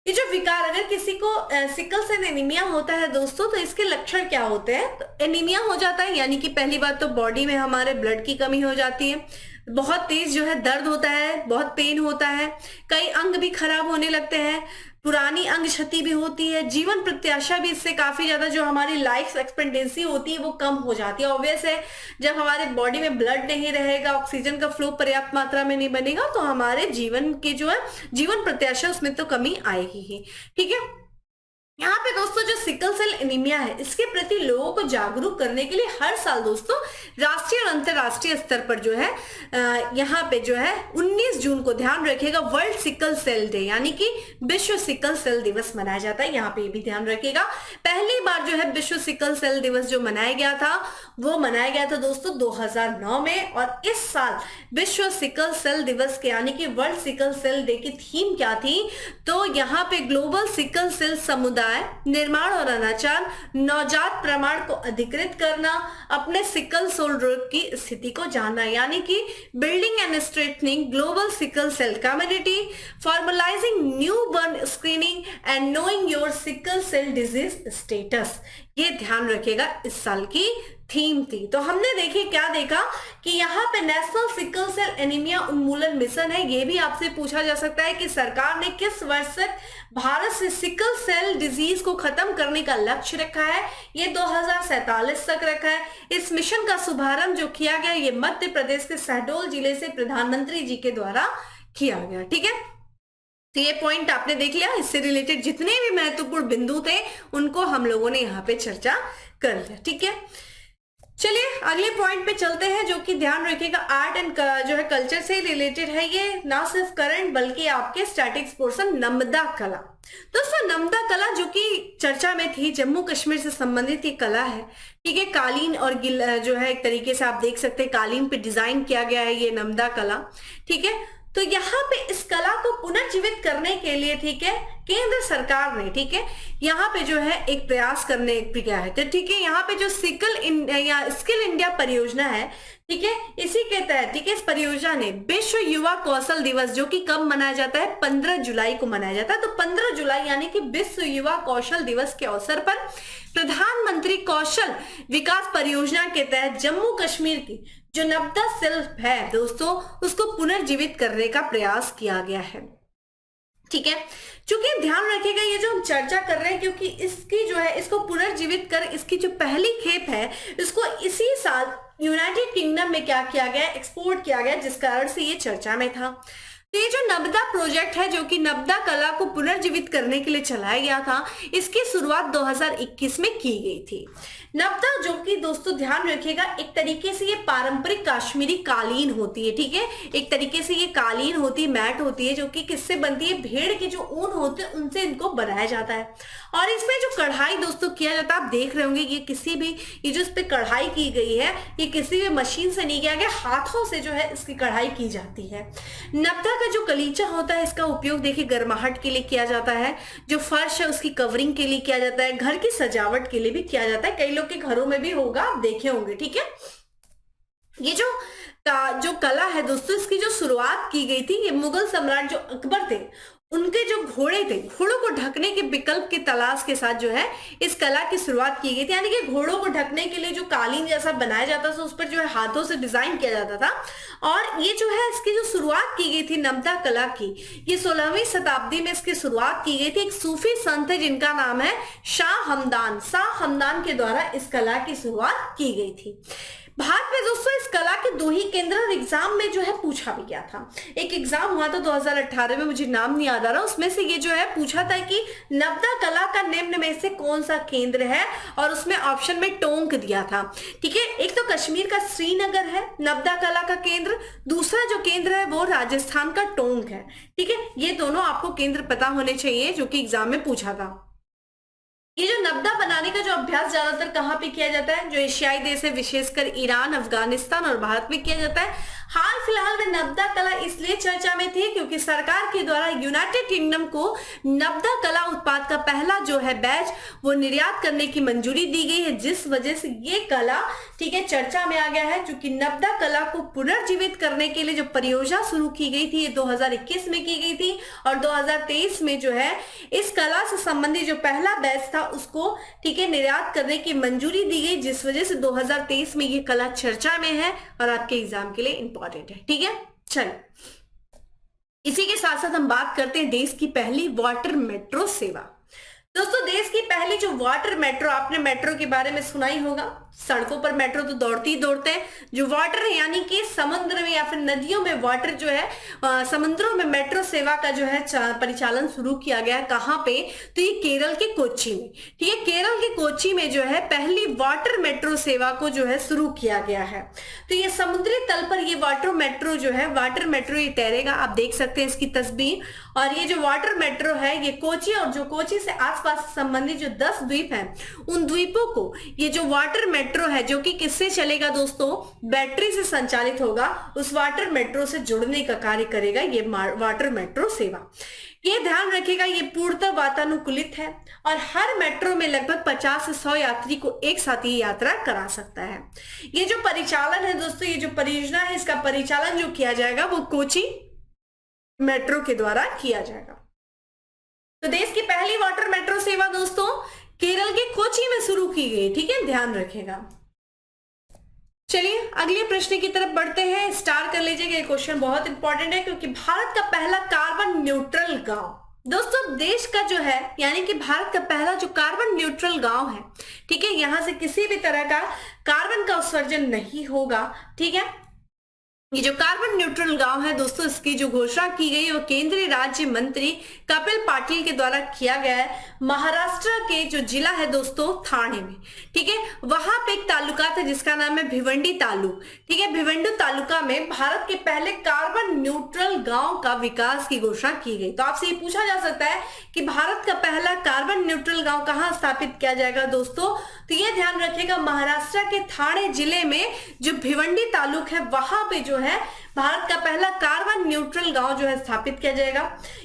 ये जो विकार, अगर किसी को सिकल सेल एनीमिया होता है दोस्तों, तो इसके लक्षण क्या होते हैं? तो एनीमिया हो जाता है, यानी कि पहली बात तो बॉडी में हमारे ब्लड की कमी हो जाती है, बहुत तेज जो है दर्द होता है, बहुत पेन होता है, कई अंग भी खराब होने लगते हैं, पुरानी अंग क्षति भी होती है, जीवन प्रत्याशा भी इससे काफी ज्यादा, जो हमारी लाइफ एक्सपेक्टेंसी होती है वो कम हो जाती है। ऑब्वियस है, जब हमारे बॉडी में ब्लड नहीं रहेगा, ऑक्सीजन का फ्लो पर्याप्त मात्रा में नहीं बनेगा, तो हमारे जीवन की जो है जीवन प्रत्याशा, उसमें तो कमी आएगी ही। ठीक है, यहाँ पे दोस्तों जो सिकल सेल एनीमिया है, इसके प्रति लोगों को जागरूक करने के लिए हर साल दोस्तों राष्ट्रीय और अंतरराष्ट्रीय स्तर पर जो है यहाँ पे जो है 19 जून को, ध्यान रखिएगा, वर्ल्ड सिकल सेल डे, यानी कि विश्व सिकल सेल दिवस मनाया जाता है। यहाँ पे भी ध्यान रखिएगा, पहली बार जो है विश्व सिकल सेल दिवस जो मनाया गया था, वो मनाया गया था दोस्तों 2009 में। और इस साल विश्व सिकल सेल दिवस के, यानी कि वर्ल्ड सिकल सेल डे की थीम क्या थी? तो यहाँ पे ग्लोबल सिकल सेल समुदाय, निर्माण और अनाचार, नवजात प्रमाण को अधिकृत करना, अपने सिकल सेल रोग की स्थिति को जानना, यानी कि building and strengthening global sickle cell community, formalising newborn screening and knowing your sickle cell disease status. ये ध्यान रखिएगा, इस साल की थीम थी। तो हमने देखिए क्या देखा कि यहाँ पे नेशनल सिकल सेल एनीमिया उन्मूलन मिशन है। ये भी आपसे पूछा जा सकता है कि सरकार ने किस वर्ष तक भारत से सिकल सेल डिजीज को खत्म करने का लक्ष्य रखा है? ये 2047 तक रखा है। इस मिशन का शुभारंभ जो किया गया, ये मध्य प्रदेश के शहडोल जिले से प्रधानमंत्री जी के द्वारा किया गया। ठीक है, तो ये पॉइंट आपने देख लिया। इससे रिलेटेड जितने भी महत्वपूर्ण बिंदु थे उनको हम लोगों ने यहाँ पे चर्चा कर लिया। ठीक है, चलिए अगले पॉइंट पे चलते हैं, जो कि ध्यान रखिएगा आर्ट एंड जो है कल्चर से रिलेटेड है। ये ना सिर्फ करंट बल्कि आपके स्टैटिक्स पोर्शन नम्दा कला। दोस्तों नम्दा कला जो कि चर्चा में थी, जम्मू कश्मीर से संबंधित ये कला है। ठीक है, कालीन और जो है एक तरीके से आप देख सकते हैं कालीन पे डिजाइन किया गया है ये नम्दा कला। ठीक है, तो यहाँ पे इस कला को पुनर्जीवित करने के लिए, ठीक है, केंद्र सरकार ने, ठीक है, यहाँ पे जो है एक प्रयास करने किया है। तो ठीक है, यहाँ पे जो स्किल इंडिया परियोजना है, ठीक है, इसी के तहत, ठीक है, इस परियोजना ने विश्व युवा कौशल दिवस, जो कि कब मनाया जाता है, 15 जुलाई को मनाया जाता है। तो 15 जुलाई यानी कि विश्व युवा कौशल दिवस के अवसर पर प्रधानमंत्री कौशल विकास परियोजना के तहत जम्मू कश्मीर की जो नब्दा शिल्प है दोस्तों, उसको पुनर्जीवित करने का प्रयास किया गया है। ठीक है, चूंकि ध्यान रखिएगा ये जो हम चर्चा कर रहे हैं, क्योंकि इसकी जो है, इसको पुनर्जीवित कर इसकी जो पहली खेप है, इसको इसी साल यूनाइटेड किंगडम में क्या किया गया, एक्सपोर्ट किया गया, जिस कारण से ये चर्चा में था। तो ये जो नब्दा प्रोजेक्ट है, जो कि नब्दा कला को पुनर्जीवित करने के लिए चलाया गया था, इसकी शुरुआत 2021 में की गई थी। नब्दा, जो कि दोस्तों ध्यान रखिएगा, एक तरीके से ये पारंपरिक कश्मीरी कालीन होती है। ठीक है, एक तरीके से ये कालीन होती है, मैट होती है, जो कि किससे बनती है, भेड़ के जो ऊन होते हैं उनसे इनको बनाया जाता है। और इसमें जो कढ़ाई दोस्तों किया जाता है, आप देख रहे होंगे, ये किसी भी, ये जो इस पे कढ़ाई की गई है, ये किसी भी मशीन से नहीं किया गया, हाथों से जो है इसकी कढ़ाई की जाती है। नब्दा का जो गलीचा होता है, इसका उपयोग देखिए गर्माहट के लिए किया जाता है, जो फर्श है उसकी कवरिंग के लिए किया जाता है, घर की सजावट के लिए भी किया जाता है, कई लोग के घरों में भी होगा, आप देखे होंगे। ठीक है, ये जो कला है दोस्तों, इसकी जो शुरुआत की गई थी, ये मुगल सम्राट जो अकबर थे, उनके जो घोड़े थे, घोड़ों को ढकने के विकल्प की तलाश के साथ जो है इस कला की शुरुआत की गई थी। यानी कि घोड़ों को ढकने के लिए जो कालीन जैसा बनाया जाता था, उस पर जो है हाथों से डिजाइन किया जाता था। और ये जो है इसकी जो शुरुआत की गई थी नब्दा कला की, ये 16वीं शताब्दी में इसकी शुरुआत की गई थी। एक सूफी संत है जिनका नाम है शाह हमदान के द्वारा इस कला की शुरुआत की गई थी। भारत में दोस्तों इस कला के 2 ही केंद्र और एग्जाम में जो है पूछा भी गया था। एक एग्जाम हुआ था 2018 में, मुझे नाम नहीं याद आ रहा, उसमें से ये जो है पूछा था कि नब्दा कला का निम्न में से कौन सा केंद्र है, और उसमें ऑप्शन में टोंक दिया था। ठीक है, एक तो कश्मीर का श्रीनगर है नब्दा कला का केंद्र, दूसरा जो केंद्र है वो राजस्थान का टोंक है। ठीक है, ये दोनों आपको केंद्र पता होने चाहिए, जो कि एग्जाम में पूछा था। ये जो नब्दा बनाने का जो अभ्यास ज्यादातर कहाँ पे किया जाता है, जो एशियाई देश है, विशेषकर ईरान, अफगानिस्तान और भारत में किया जाता है। हाल फिलहाल में नब्दा कला इसलिए चर्चा में थी क्योंकि सरकार के द्वारा यूनाइटेड किंगडम को नब्दा कला उत्पाद का पहला जो है बैच वो निर्यात करने की मंजूरी दी गई है, जिस वजह से ये कला, ठीक है, चर्चा में आ गया है। जो कि नब्दा कला को पुनर्जीवित करने के लिए जो परियोजना शुरू की गई थी, ये 2021 में की गई थी, और 2023 में जो है इस कला से संबंधित जो पहला बैच था उसको, ठीक है, निर्यात करने की मंजूरी दी गई, जिस वजह से 2023 में ये कला चर्चा में है और आपके एग्जाम के लिए इंपॉर्टेंट है। ठीक है, चलो इसी के साथ साथ हम बात करते हैं देश की पहली वाटर मेट्रो सेवा। दोस्तों देश की पहली जो वाटर मेट्रो, आपने मेट्रो के बारे में सुना ही होगा, सड़कों पर मेट्रो तो दौड़ते ही दौड़ते हैं। जो वाटर है यानी कि समुद्र में या फिर नदियों में वाटर जो है, समुद्रों में मेट्रो सेवा का जो है परिचालन शुरू किया गया है। कहाँ पे, तो ये केरल के कोच्चि में। ठीक है, केरल के कोच्चि में जो है पहली वाटर मेट्रो सेवा को जो है शुरू किया गया है। तो ये समुद्री तल पर ये वाटर मेट्रो जो है, वाटर मेट्रो ये तैरेगा, आप देख सकते हैं इसकी तस्वीर। और ये जो वाटर मेट्रो है ये कोच्चि और जो कोच्चि से आसपास संबंधित जो 10 द्वीप हैं, उन द्वीपों को ये जो वाटर मेट्रो है, जो कि किससे चलेगा दोस्तों, बैटरी से संचालित होगा, उस वाटर मेट्रो से जुड़ने का कार्य करेगा ये वाटर मेट्रो सेवा। ये ध्यान रखिएगा, ये पूर्णतः वातानुकूलित है और हर मेट्रो में लगभग 50 से 100 यात्री को एक साथ ही यात्रा करा सकता है। ये जो परिचालन है दोस्तों, ये जो परियोजना है, इसका परिचालन जो किया जाएगा वो कोच्चि मेट्रो के द्वारा किया जाएगा। तो देश की पहली वाटर मेट्रो सेवा दोस्तों केरल के कोच्चि में शुरू की गई। ठीक है, ध्यान रखेगा। चलिए अगले प्रश्न की तरफ बढ़ते हैं। स्टार कर लीजिएगा, ये क्वेश्चन बहुत इंपॉर्टेंट है क्योंकि भारत का पहला कार्बन न्यूट्रल गांव, दोस्तों देश का जो है यानी कि भारत का पहला जो कार्बन न्यूट्रल गांव है, ठीक है, यहां से किसी भी तरह का कार्बन का उत्सर्जन नहीं होगा। ठीक है, ये जो कार्बन न्यूट्रल गांव है दोस्तों, इसकी जो घोषणा की गई है वो केंद्रीय राज्य मंत्री कपिल पाटिल के द्वारा किया गया है। महाराष्ट्र के जो जिला है दोस्तों ठाणे में, ठीक है, वहां पे एक तालुका था जिसका नाम है भिवंडी तालुक। ठीक है, भिवंडी तालुका में भारत के पहले कार्बन न्यूट्रल गांव का विकास की घोषणा की गई। तो आपसे ये पूछा जा सकता है कि भारत का पहला कार्बन न्यूट्रल गांव कहां स्थापित किया जाएगा दोस्तों, तो ये ध्यान रखिएगा महाराष्ट्र के ठाणे जिले में जो भिवंडी तालुक है, वहां पे जो है भारत का पहला कार्बन न्यूट्रल गांव जो है स्थापित किया जाएगा।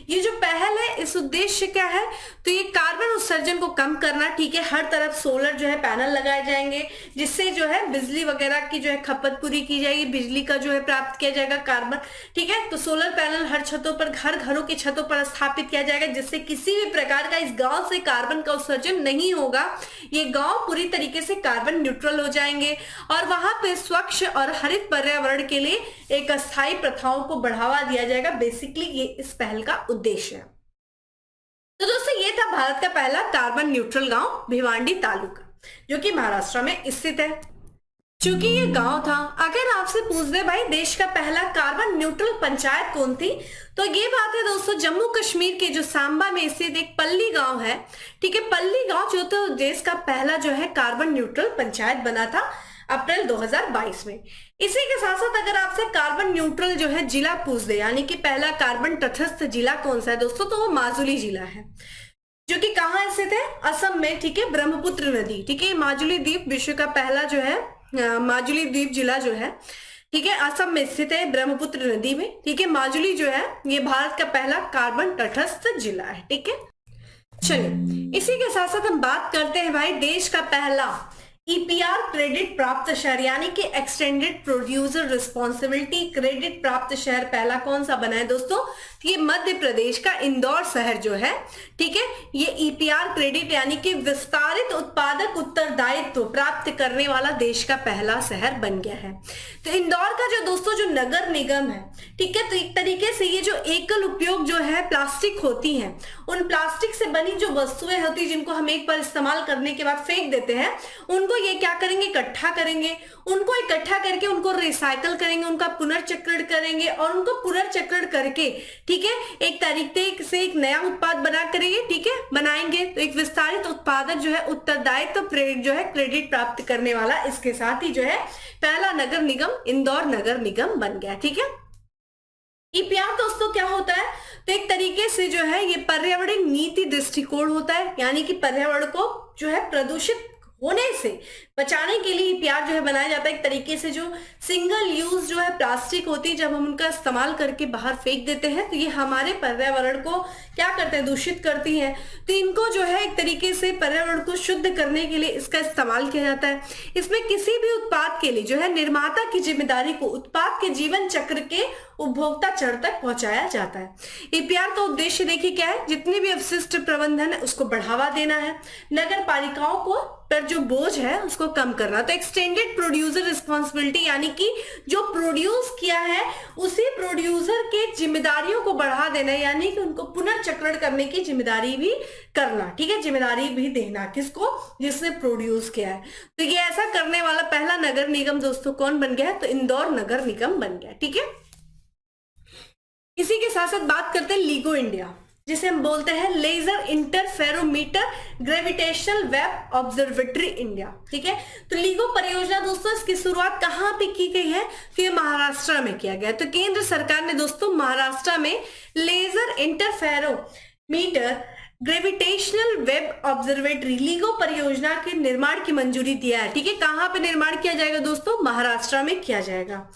ये जो पहल है इस उद्देश्य क्या है, तो ये कार्बन उत्सर्जन को कम करना, ठीक है। हर तरफ सोलर जो है पैनल लगाए जाएंगे, जिससे जो है बिजली वगैरह की जो है खपत पूरी की जाएगी, बिजली का जो है प्राप्त किया जाएगा कार्बन, ठीक है। तो सोलर पैनल हर छतों पर, हर घरों की छतों पर स्थापित किया जाएगा, जिससे किसी भी प्रकार का इस गांव से कार्बन का उत्सर्जन नहीं होगा। ये गांव पूरी तरीके से कार्बन न्यूट्रल हो जाएंगे और वहां पे स्वच्छ और हरित पर्यावरण के लिए एक अस्थायी प्रथाओं को बढ़ावा दिया जाएगा। बेसिकली ये इस पहल का उद्देश्य है। तो दोस्तों ये था भारत का पहला कार्बन न्यूट्रल गांव भिवांडी तालुका, जो कि महाराष्ट्र में स्थित है। चूंकि ये गांव था, अगर आपसे पूछ दे भाई देश का पहला कार्बन न्यूट्रल पंचायत कौन थी, तो ये बात है दोस्तों जम्मू कश्मीर के जो सांबा में स्थित एक पल्ली गांव है, ठीक है। पल्ली गांव जो तो देश का पहला जो है कार्बन न्यूट्रल पंचायत बना था अप्रैल 2022 में। इसी के साथ साथ अगर आपसे कार्बन न्यूट्रल जो है जिला पूछ दे, यानी कि पहला कार्बन तटस्थ जिला कौन सा है दोस्तों, तो वो माजुली जिला है, जो कि कहाँ स्थित है, असम में, ठीक है। ब्रह्मपुत्र नदी, ठीक है। माजुली द्वीप विश्व का पहला जो है माजुली द्वीप जिला जो है, ठीक है, असम में स्थित है, ब्रह्मपुत्र नदी में, ठीक है। माजुली जो है ये भारत का पहला कार्बन तटस्थ जिला है, ठीक है। चलिए इसी के साथ साथ हम बात करते हैं भाई देश का पहला ईपीआर क्रेडिट प्राप्त शहर, यानी कि एक्सटेंडेड प्रोड्यूसर रिस्पॉन्सिबिलिटी क्रेडिट प्राप्त शहर पहला कौन सा बना है दोस्तों, ये मध्य प्रदेश का इंदौर शहर जो है, ठीक है। ये ईपीआर क्रेडिट यानी कि विस्तारित उत्पादक उत्तरदायित्व प्राप्त करने वाला देश का पहला शहर बन गया है। तो इंदौर का जो दोस्तों जो नगर निगम है, ठीक है, तो एक तरीके से ये जो एकल उपयोग जो है प्लास्टिक होती है, उन प्लास्टिक से बनी जो वस्तुएं होती है जिनको हम एक बार इस्तेमाल करने के बाद फेंक देते हैं, उनको ये क्या करेंगे, इकट्ठा करेंगे, उनको इकट्ठा करके उनको रिसाइकल करेंगे, उनका पुनर्चक्रण करेंगे और उनको पुनर्चक्रण करके, ठीक है, एक तरीके से एक नया उत्पाद बना करेंगे, ठीक है, बनाएंगे। तो एक विस्तारित उत्पादक जो है उत्तरदायित्व जो है क्रेडिट प्राप्त करने वाला, इसके साथ ही जो है पहला नगर निगम इंदौर नगर निगम बन गया, ठीक है। ईपीआर दोस्तों क्या होता है, तो एक तरीके से जो है ये पर्यावरण नीति दृष्टिकोण होता है, यानी कि पर्यावरण को जो है प्रदूषित होने से बचाने के लिए ईपीआर जो है बनाया जाता है। एक तरीके से जो सिंगल यूज जो है प्लास्टिक होती है, जब हम उनका इस्तेमाल करके बाहर फेंक देते हैं तो ये हमारे पर्यावरण को क्या करते हैं, दूषित करती हैं। तो इनको जो है एक तरीके से पर्यावरण को शुद्ध करने के लिए इसका इस्तेमाल किया जाता है। इसमें किसी भी उत्पाद के लिए जो है निर्माता की जिम्मेदारी को उत्पाद के जीवन चक्र के उपभोक्ता चरण तक पहुंचाया जाता है। ईपीआर का उद्देश्य देखिए क्या है, जितने भी अपशिष्ट प्रबंधन है उसको बढ़ावा देना है, नगर पालिकाओं को पर जो बोझ है उसको कम करना। तो एक्सटेंडेड प्रोड्यूसर रिस्पॉन्सिबिलिटी यानी कि जो प्रोड्यूस किया है उसी प्रोड्यूसर के जिम्मेदारियों को बढ़ा देना, यानी कि उनको पुनर्चक्रण करने की जिम्मेदारी भी करना, ठीक है, जिम्मेदारी भी देना किसको, जिसने प्रोड्यूस किया है। तो ये ऐसा करने वाला पहला नगर निगम दोस्तों कौन बन गया है, तो इंदौर नगर निगम बन गया, ठीक है। इसी के साथ साथ बात करते हैं लीगो इंडिया, जिसे हम बोलते हैं laser interferometer gravitational wave observatory India, ठीक है। तो लीगो परियोजना दोस्तों इसकी शुरुआत कहाँ पे की गई है, फिर महाराष्ट्र में किया गया। तो केंद्र सरकार ने दोस्तों महाराष्ट्र में laser interferometer gravitational wave observatory LIGO परियोजना के निर्माण की मंजूरी दिया है, ठीक है। कहाँ पे निर्माण किया जाएगा दोस्तों, महाराष्ट्र में किया जाएगा।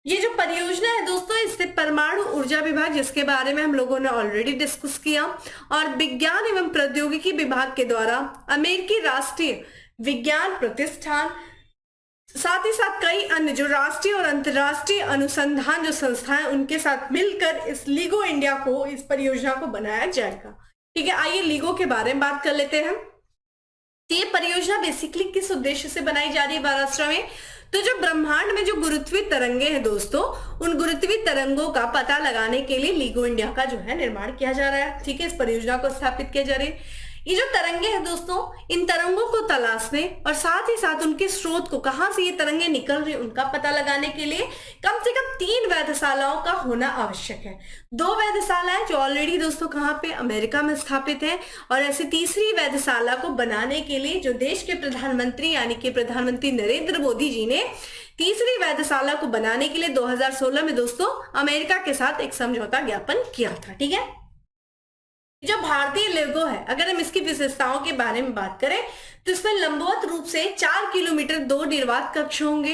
ये जो परियोजना है दोस्तों, इससे परमाणु ऊर्जा विभाग, जिसके बारे में हम लोगों ने ऑलरेडी डिस्कस किया, और विज्ञान एवं प्रौद्योगिकी विभाग के द्वारा अमेरिकी राष्ट्रीय विज्ञान प्रतिष्ठान, साथ ही साथ कई अन्य जो राष्ट्रीय और अंतर्राष्ट्रीय अनुसंधान जो संस्थाएं, उनके साथ मिलकर इस लीगो इंडिया को, इस परियोजना को बनाया जाएगा, ठीक है। आइए लीगो के बारे में बात कर लेते हैं। ये परियोजना बेसिकली किस उद्देश्य से बनाई जा रही है महाराष्ट्र में, तो जो ब्रह्मांड में जो गुरुत्वीय तरंगे हैं दोस्तों, उन गुरुत्वीय तरंगों का पता लगाने के लिए लीगो इंडिया का जो है निर्माण किया जा रहा है, ठीक है। इस परियोजना को स्थापित किया जा रही है। ये जो तरंगे हैं दोस्तों, इन तरंगों को तलाशने और साथ ही साथ उनके स्रोत को, कहां से ये तरंगे निकल रही, उनका पता लगाने के लिए कम से कम 3 वेधशालाओं का होना आवश्यक है। 2 वेधशालाएं जो ऑलरेडी दोस्तों कहां पे, अमेरिका में स्थापित है, और ऐसी तीसरी वेधशाला को बनाने के लिए जो देश के प्रधानमंत्री यानी कि प्रधानमंत्री नरेंद्र मोदी जी ने तीसरी वेधशाला को बनाने के लिए 2016 में दोस्तों अमेरिका के साथ एक समझौता ज्ञापन किया था, ठीक है। जो भारतीय लोगो है, अगर हम इसकी विशेषताओं के बारे में बात करें तो इसमें लंबवत रूप से 4 किलोमीटर 2 निर्वात कक्ष होंगे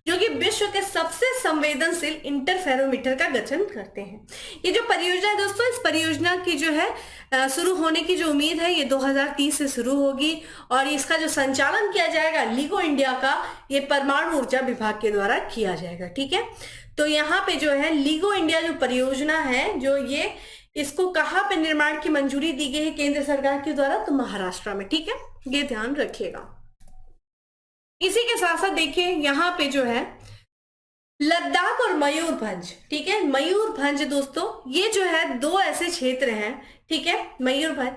जो कि विश्व के सबसे संवेदनशील इंटरफेरोमीटर का गठन करते हैं। ये जो परियोजना है दोस्तों, इस परियोजना की जो है शुरू होने की जो उम्मीद है ये 2030 से शुरू होगी और इसका जो संचालन किया जाएगा लिगो इंडिया का, ये परमाणु ऊर्जा विभाग के द्वारा किया जाएगा। ठीक है, तो यहाँ पे जो है लिगो इंडिया जो परियोजना है, जो ये इसको कहाँ पे निर्माण की मंजूरी दी गई है केंद्र सरकार के द्वारा, तो महाराष्ट्र में। ठीक है, ये ध्यान रखिएगा। इसी के साथ साथ देखिए यहाँ पे जो है लद्दाख और मयूरभंज। ठीक है, मयूरभंज दोस्तों ये जो है दो ऐसे क्षेत्र हैं। ठीक है, मयूरभंज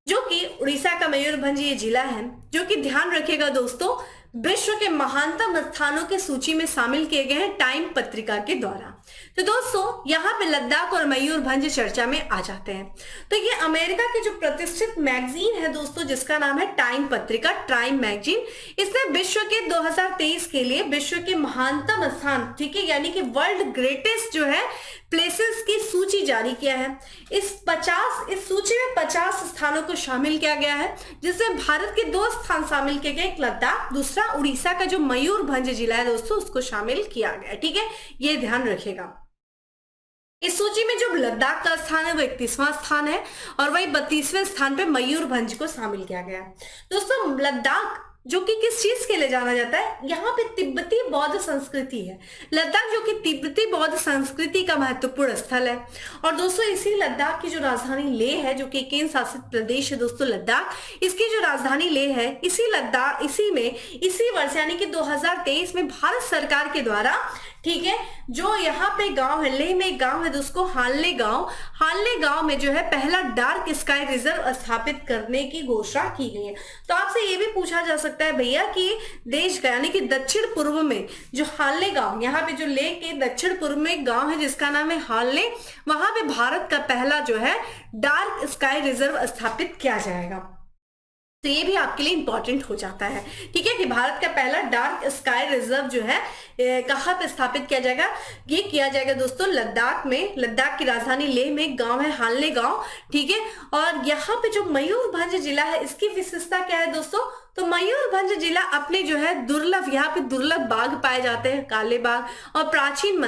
जो कि उड़ीसा का मयूरभंज ये जिला है, जो कि ध्यान रखिएगा दोस्तों विश्व के महानतम स्थानों की सूची में शामिल किए गए हैं टाइम पत्रिका के द्वारा। तो दोस्तों यहाँ पे लद्दाख और मयूरभंज चर्चा में आ जाते हैं। तो ये अमेरिका की जो प्रतिष्ठित मैगजीन है दोस्तों, जिसका नाम है टाइम पत्रिका, टाइम मैगजीन, इसने विश्व के 2023 के लिए विश्व के महानतम स्थान, ठीक है, यानी कि वर्ल्ड ग्रेटेस्ट जो है प्लेसेस की सूची जारी किया है। इस सूची में 50 स्थानों को शामिल किया गया है, जिसमें भारत के 2 स्थान शामिल किए गए, एक लद्दाख, दूसरा उड़ीसा का जो मयूरभंज जिला है दोस्तों उसको शामिल किया गया। ठीक है, ये ध्यान रखिएगा। इस सूची में जो लद्दाख का स्थान है वो 31वां स्थान है और वही 32वें स्थान पे मयूरभंज को शामिल किया गया है। दोस्तों लद्दाख जो कि किस चीज के लिए जाना जाता है, यहाँ पे तिब्बती बौद्ध संस्कृति है। लद्दाख जो कि तिब्बती बौद्ध संस्कृति का महत्वपूर्ण स्थल है। और दोस्तों इसी लद्दाख की जो राजधानी लेह है, जो कि केंद्र शासित प्रदेश है दोस्तों लद्दाख, इसकी जो राजधानी लेह है, इसी वर्ष यानी कि 2023 में भारत सरकार के द्वारा, ठीक है, जो यहाँ पे गांव है, लेह में एक गांव है दोस्तों हानले गांव में जो है पहला डार्क स्काई रिजर्व स्थापित करने की घोषणा की गई है। तो आपसे ये भी पूछा जा सकता है भैया कि देश का यानी कि दक्षिण पूर्व में जो हानले गांव, यहाँ पे जो लेह के दक्षिण पूर्व में एक गांव है जिसका नाम है हानले, वहां पे भारत का पहला जो है डार्क स्काई रिजर्व स्थापित किया जाएगा। तो ये भी आपके लिए इंपॉर्टेंट हो जाता है। ठीक है, कि भारत का पहला डार्क स्काई रिजर्व जो है कहाँ पे स्थापित किया जाएगा, ये किया जाएगा दोस्तों लद्दाख में। लद्दाख की राजधानी लेह में एक गांव है हानले गांव। ठीक है, और यहाँ पे जो मयूरभंज जिला है इसकी विशेषता क्या है दोस्तों, तो मयूरभंज जिला अपने जो है दुर्लभ, यहाँ पे दुर्लभ बाघ पाए जाते हैं, काले बाघ, और प्राचीन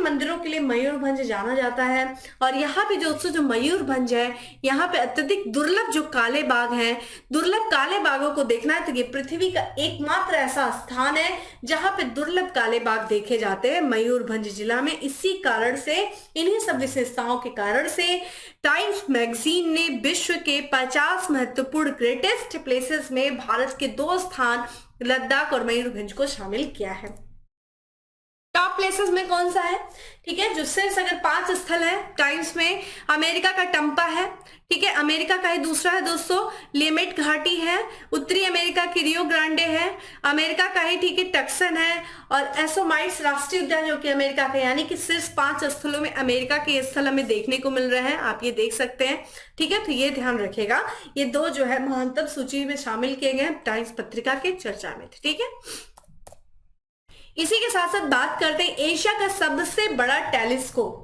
मंदिरों के लिए मयूरभंज जाना जाता है। और यहाँ पे दोस्तों जो मयूरभंज है, यहाँ पे अत्यधिक दुर्लभ जो काले बाघ हैं, दुर्लभ काले बाघों को देखना है तो ये पृथ्वी का एकमात्र ऐसा स्थान है जहां पे दुर्लभ काले बाघ देखे जाते हैं, मयूरभंज जिला में। इसी कारण से, इन्हीं सब विशेषताओं के कारण से टाइम्स मैगजीन ने विश्व के 50 महत्वपूर्ण ग्रेटेस्ट प्लेसेस में भारत के 2 स्थान लद्दाख और मयूरभंज को शामिल किया है। टॉप प्लेसेस में कौन सा है, ठीक है, जो सिर्फ अगर 5 स्थल है टाइम्स में, अमेरिका का टम्पा है, ठीक है, अमेरिका का ही दूसरा है दोस्तों लेमेट घाटी है, उत्तरी अमेरिका की रियो ग्रांडे है, अमेरिका का ही, ठीक है, टक्सन है, और एसोमाइट्स राष्ट्रीय उद्यान जो कि अमेरिका का, यानी कि सिर्फ 5 स्थलों में अमेरिका के स्थल हमें देखने को मिल रहे हैं, आप ये देख सकते हैं। ठीक है, तो ये ध्यान रखेगा, ये 2 जो है महानतम सूची में शामिल किए गए टाइम्स पत्रिका के चर्चा में थे। ठीक है, इसी के साथ साथ बात करते हैं एशिया का सबसे बड़ा टेलीस्कोप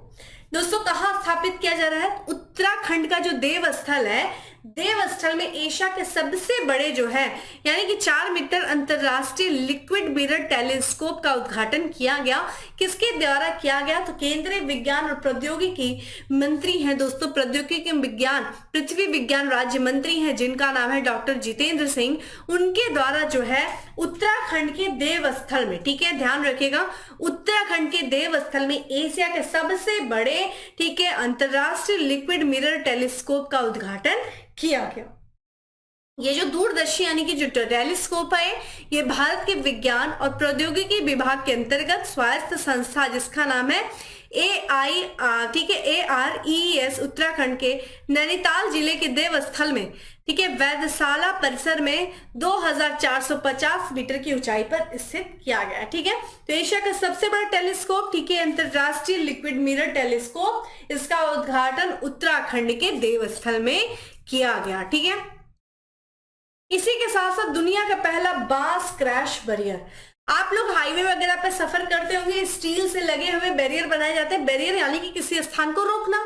दोस्तों कहाँ स्थापित किया जा रहा है, उत्तराखंड का जो देवस्थल है, देवस्थल में एशिया के सबसे बड़े जो है यानी कि 4 मीटर अंतरराष्ट्रीय लिक्विड मिरर टेलीस्कोप का उद्घाटन किया गया। किसके द्वारा किया गया, तो केंद्रीय विज्ञान और प्रौद्योगिकी मंत्री हैं दोस्तों, प्रौद्योगिकी विज्ञान पृथ्वी विज्ञान राज्य मंत्री हैं जिनका नाम है डॉक्टर जितेंद्र सिंह, उनके द्वारा जो है उत्तराखंड के देवस्थल में, ठीक है, ध्यान रखिएगा, उत्तराखंड के देवस्थल में एशिया के सबसे बड़े, ठीक है, अंतरराष्ट्रीय लिक्विड मिरर टेलीस्कोप का उद्घाटन किया गया। ये जो दूरदर्शी यानी कि जो टेलीस्कोप है, ये भारत के विज्ञान और प्रौद्योगिकी विभाग के अंतर्गत स्वायत्त संस्था जिसका नाम है ARES उत्तराखंड के नैनीताल जिले के देवस्थल में, ठीक है, वेधशाला परिसर में 2450 मीटर की ऊंचाई पर स्थित किया गया। ठीक है, तो एशिया का सबसे बड़ा टेलीस्कोप, ठीक है, अंतरराष्ट्रीय लिक्विड मिरर टेलीस्कोप, इसका उद्घाटन उत्तराखंड के देवस्थल में किया गया। ठीक है, इसी के साथ साथ दुनिया का पहला बांस क्रैश बैरियर, आप लोग हाईवे वगैरह पे सफर करते होंगे, स्टील से लगे हुए बैरियर बनाए जाते हैं। बैरियर यानी कि किसी स्थान को रोकना,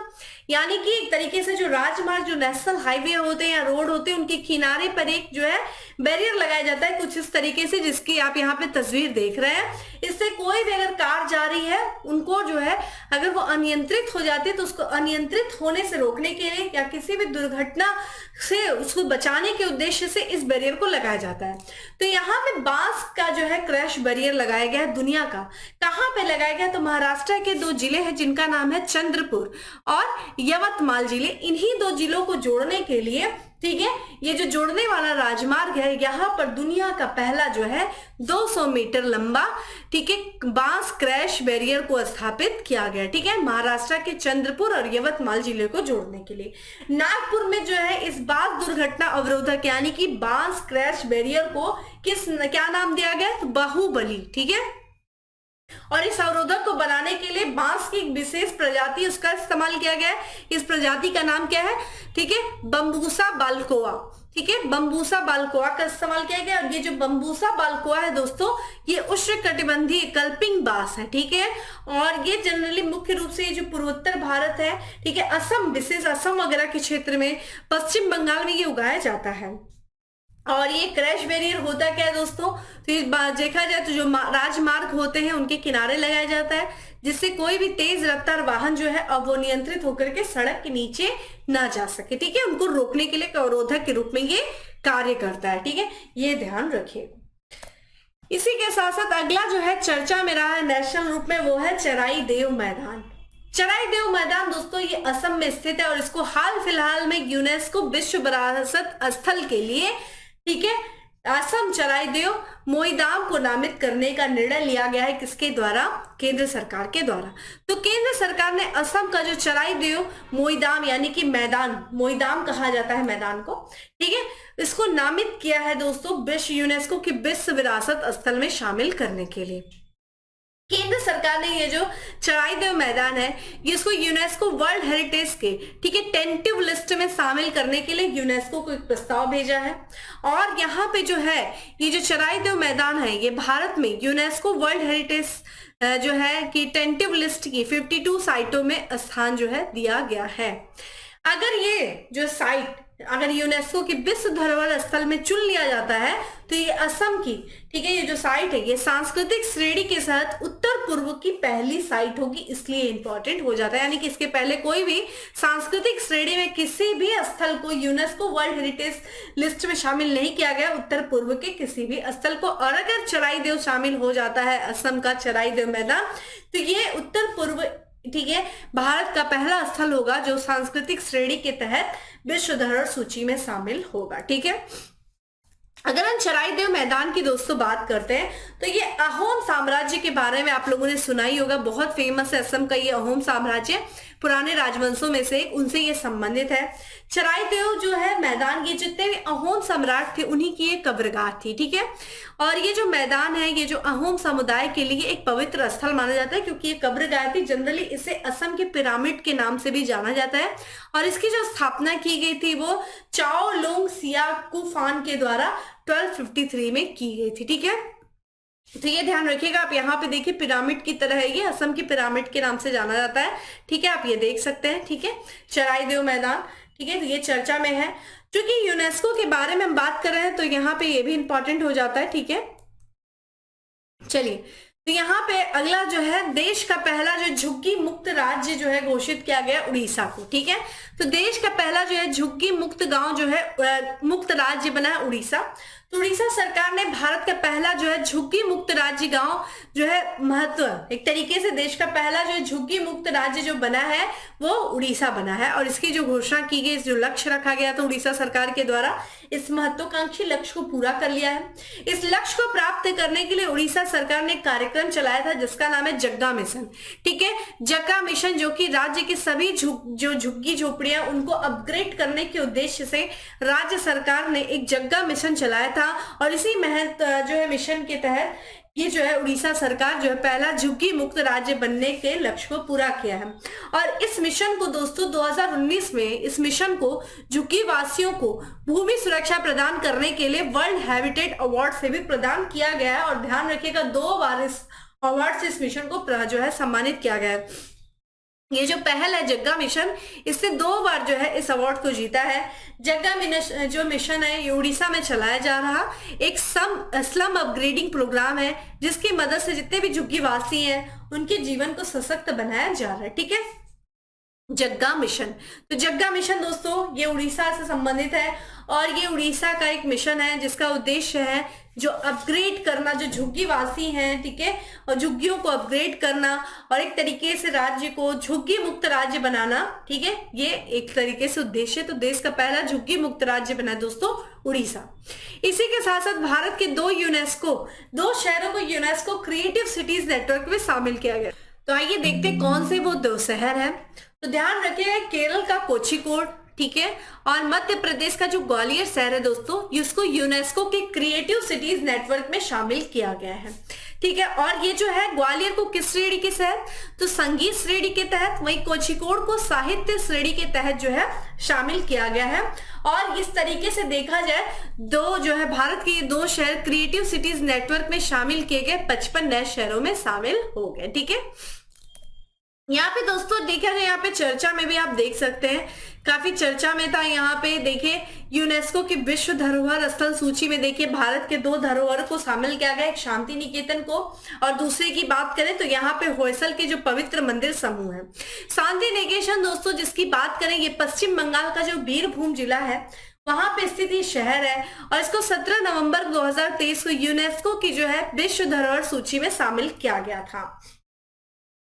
यानी कि एक तरीके से जो राजमार्ग, जो नेशनल हाईवे होते हैं या रोड होते हैं, उनके किनारे पर एक जो है बैरियर लगाया जाता है, कुछ इस तरीके से, जिसकी आप यहाँ पे तस्वीर देख रहे हैं। इससे कोई भी अगर कार जा रही है, उनको जो है अगर वो अनियंत्रित हो जाती है तो उसको अनियंत्रित होने से रोकने के लिए या किसी भी दुर्घटना से उसको बचाने के उद्देश्य से इस बैरियर को लगाया जाता है। तो यहाँ पे बांस का जो है क्रैश बैरियर लगाया गया है दुनिया का। कहाँ पे लगाया गया? तो महाराष्ट्र के 2 जिले हैं जिनका नाम है चंद्रपुर और यवतमाल जिले। इन्हीं 2 जिलों को जोड़ने के लिए, ठीक है, ये जो जोड़ने वाला राजमार्ग है, यहाँ पर दुनिया का पहला जो है 200 मीटर लंबा, ठीक है, बांस क्रैश बैरियर को स्थापित किया गया, ठीक है, महाराष्ट्र के चंद्रपुर और यवतमाल जिले को जोड़ने के लिए। नागपुर में जो है इस बांस दुर्घटना अवरोधक यानी कि बांस क्रैश बैरियर को क्या नाम दिया गया? तो बाहुबली, ठीक है। और इस अवरोधक को बनाने के लिए बांस की एक विशेष प्रजाति उसका इस्तेमाल किया गया है। इस प्रजाति का नाम क्या है? ठीक है, बम्बूसा बाल्कोआ, ठीक है, बम्बूसा बाल्कोआ का इस्तेमाल किया गया। और ये जो बम्बूसा बाल्कोआ है दोस्तों, ये उष्णकटिबंधीय कल्पिंग बांस है, ठीक है। और ये जनरली मुख्य रूप से ये जो पूर्वोत्तर भारत है, ठीक है, असम, विशेष असम वगैरह के क्षेत्र में, पश्चिम बंगाल में ये उगाया जाता है। और ये क्रैश बैरियर होता क्या है दोस्तों? तो ये देखा जाए तो जो राजमार्ग होते हैं उनके किनारे लगाया जाता है, जिससे कोई भी तेज रफ्तार वाहन जो है अब वो नियंत्रित होकर के सड़क के नीचे ना जा सके, ठीक है। उनको रोकने के लिए अवरोधक के रूप में ये कार्य करता है, ठीक है, ये ध्यान रखिए। इसी के साथ साथ अगला जो है चर्चा में रहा है नेशनल रूप में, वो है चराई देव मैदान। चराई देव मैदान दोस्तों ये असम में स्थित है और इसको हाल फिलहाल में यूनेस्को विश्व विरासत स्थल के लिए, ठीक है, असम चराई देव मोईदाम को नामित करने का निर्णय लिया गया है। किसके द्वारा? केंद्र सरकार के द्वारा। तो केंद्र सरकार ने असम का जो चराई देव मोईदाम यानी कि मैदान, मोईदाम कहा जाता है मैदान को, ठीक है, इसको नामित किया है दोस्तों विश्व यूनेस्को की विश्व विरासत स्थल में शामिल करने के लिए। केंद्र सरकार ने ये जो चराई देव मैदान है, ये इसको यूनेस्को वर्ल्ड हेरिटेज के, ठीक है, टेंटिव लिस्ट में शामिल करने के लिए यूनेस्को को एक प्रस्ताव भेजा है। और यहाँ पे जो है ये जो चराई देव मैदान है, ये भारत में यूनेस्को वर्ल्ड हेरिटेज जो है कि टेंटिव लिस्ट की 52 साइटों में स्थान जो है दिया गया है। अगर ये जो साइट अगर यूनेस्को की विश्व धरोहर स्थल में चुन लिया जाता है तो ये असम की, ठीक है, ये जो साइट है ये सांस्कृतिक श्रेणी के साथ उत्तर पूर्व की पहली साइट होगी, इसलिए इंपॉर्टेंट हो जाता है। यानी कि इसके पहले कोई भी सांस्कृतिक श्रेणी में किसी भी स्थल को यूनेस्को वर्ल्ड हेरिटेज लिस्ट में शामिल नहीं किया गया, उत्तर पूर्व के किसी भी स्थल को। और अगर चराई देव शामिल हो जाता है असम का चराई देव मैदान, तो ये उत्तर पूर्व, ठीक है, भारत का पहला स्थल होगा जो सांस्कृतिक श्रेणी के तहत विश्व धरोहर सूची में शामिल होगा, ठीक है। अगर हम चराई देव मैदान की दोस्तों बात करते हैं तो ये अहोम साम्राज्य के बारे में आप लोगों ने सुना ही होगा, बहुत फेमस है असम का ये अहोम साम्राज्य, पुराने राजवंशों में से उनसे ये संबंधित है। चराई देव जो है मैदान, ये जितने भी अहोम सम्राट थे उन्हीं की ये कब्रगाह थी, ठीक है। और ये जो मैदान है ये जो अहोम समुदाय के लिए एक पवित्र स्थल माना जाता है, क्योंकि ये कब्रगाह थी। जनरली इसे असम के पिरामिड के नाम से भी जाना जाता है। और इसकी जो स्थापना की गई थी वो चाओ लोंग सियाकुफान के द्वारा 1253 में की गई थी, ठीक है। तो ये ध्यान रखिएगा, आप यहाँ पे देखिए पिरामिड की तरह है, ये असम की पिरामिड के नाम से जाना जाता है, ठीक है, आप ये देख सकते हैं, ठीक है, चराई देव मैदान, ठीक है। तो ये चर्चा में है, क्योंकि यूनेस्को के बारे में हम बात कर रहे हैं तो यहाँ पे ये भी इंपॉर्टेंट हो जाता है, ठीक है। चलिए, तो यहाँ पे अगला जो है देश का पहला जो झुग्गी मुक्त राज्य जो है घोषित किया गया उड़ीसा को, ठीक है। तो देश का पहला जो है झुग्गी मुक्त गांव जो है मुक्त राज्य बना है उड़ीसा। तो उड़ीसा सरकार ने भारत का पहला जो है झुग्गी मुक्त राज्य गांव जो है महत्व, एक तरीके से देश का पहला जो झुग्गी मुक्त राज्य जो बना है वो उड़ीसा बना है। और इसकी जो घोषणा की गई, जो लक्ष्य रखा गया था उड़ीसा सरकार के द्वारा, इस महत्वाकांक्षी लक्ष्य को पूरा कर लिया है। इस लक्ष्य को प्राप्त करने के लिए उड़ीसा सरकार ने कार्यक्रम चलाया था जिसका नाम है जग्गा मिशन, ठीक है। जग्गा मिशन जो कि राज्य के सभी जो झुग्गी झोपड़ियां उनको अपग्रेड करने के उद्देश्य से राज्य सरकार ने एक जग्गा मिशन चलाया था। और इसी जो है मिशन के तहत ये जो है उड़ीसा सरकार जो है पहला झुग्गी मुक्त राज्य बनने के लक्ष्य को पूरा किया है। और इस मिशन को दोस्तों 2019 में इस मिशन को झुग्गी वासियों को भूमि सुरक्षा प्रदान करने के लिए वर्ल्ड हैबिटेट अवार्ड से भी प्रदान किया गया है। और ध्यान रखिएगा 2 बार इस अवार्ड से इस मिशन को जो है सम्मानित किया गया है। ये जो पहल है जग्गा मिशन, इससे 2 बार जो है इस अवार्ड को जीता है। जग्गा जो मिशन है ये उड़ीसा में चलाया जा रहा एक स्लम अपग्रेडिंग प्रोग्राम है, जिसकी मदद से जितने भी झुग्गीवासी हैं उनके जीवन को सशक्त बनाया जा रहा है। ठीक है, जग्गा मिशन। तो जग्गा मिशन दोस्तों ये उड़ीसा से संबंधित है और ये उड़ीसा का एक मिशन है जिसका उद्देश्य है जो अपग्रेड करना, जो झुग्गीवासी हैं, ठीक है, और झुग्गियों को अपग्रेड करना और एक तरीके से राज्य को झुग्गी मुक्त राज्य बनाना। ठीक है, ये एक तरीके से उद्देश्य। तो देश का पहला झुग्गी मुक्त राज्य बना दोस्तों उड़ीसा। इसी के साथ साथ भारत के 2 शहरों को यूनेस्को क्रिएटिव सिटीज नेटवर्क में शामिल किया गया। तो आइए देखते हैं कौन से वो 2 शहर हैं। तो ध्यान रखिए, केरल का कोझिकोड, ठीक है, और मध्य प्रदेश का जो ग्वालियर शहर है दोस्तों, इसको यूनेस्को के क्रिएटिव सिटीज नेटवर्क में शामिल किया गया है। ठीक है, और ये जो है ग्वालियर को किस श्रेणी के तहत, तो संगीत श्रेणी के तहत, वहीं कोझिकोड को साहित्य श्रेणी के तहत जो है शामिल किया गया है। और इस तरीके से देखा जाए जो है भारत के ये 2 शहर क्रिएटिव सिटीज नेटवर्क में शामिल किए गए 55 नए शहरों में शामिल हो गए। ठीक है, यहाँ पे दोस्तों देखा जाए, यहाँ पे चर्चा में भी आप देख सकते हैं, काफी चर्चा में था। यहाँ पे देखिए यूनेस्को की विश्व धरोहर स्थल सूची में देखिए भारत के 2 धरोहर को शामिल किया गया, एक शांति निकेतन को और दूसरे की बात करें तो यहाँ पे होयसल के जो पवित्र मंदिर समूह है। शांति निकेतन दोस्तों जिसकी बात करें, ये पश्चिम बंगाल का जो बीरभूम जिला है वहां पे स्थित ये शहर है और इसको 17 नवंबर 2023 को यूनेस्को की जो है विश्व धरोहर सूची में शामिल किया गया था।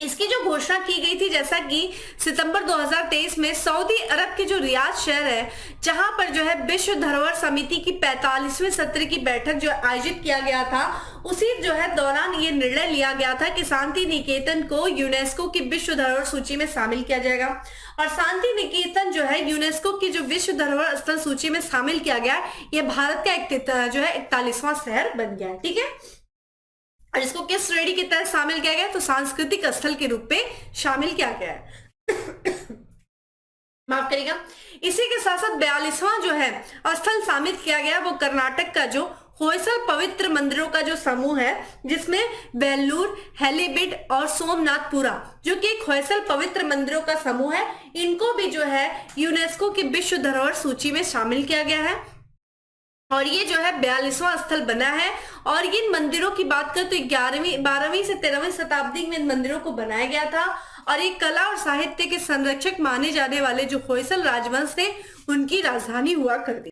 इसकी जो घोषणा की गई थी, जैसा कि सितंबर 2023 में सऊदी अरब के जो रियाद शहर है, जहां पर जो है विश्व धरोहर समिति की 45वें सत्र की बैठक जो आयोजित किया गया था, उसी जो है दौरान ये निर्णय लिया गया था कि शांति निकेतन को यूनेस्को की विश्व धरोहर सूची में शामिल किया जाएगा। और शांति निकेतन जो है यूनेस्को की जो विश्व धरोहर स्थल सूची में शामिल किया गया, ये भारत का जो है 41वां शहर बन गया है। ठीक है, और इसको किस श्रेणी के तहत शामिल किया गया, तो सांस्कृतिक स्थल के रूप में शामिल किया गया है। माफ करिएगा। इसी के साथ साथ 42वां जो है स्थल शामिल किया गया वो कर्नाटक का जो होयसल पवित्र मंदिरों का जो समूह है, जिसमें वेल्लूर, हेलीबिड और सोमनाथपुरा जो कि एक होयसल पवित्र मंदिरों का समूह है, इनको भी जो है यूनेस्को की विश्व धरोहर सूची में शामिल किया गया है। और ये जो है 42वां स्थल बना है। और इन मंदिरों की बात करें तो 12वीं से 13वीं शताब्दी में इन मंदिरों को बनाया गया था और एक कला और साहित्य के संरक्षक माने जाने वाले जो होयसल राजवंश थे उनकी राजधानी हुआ करती।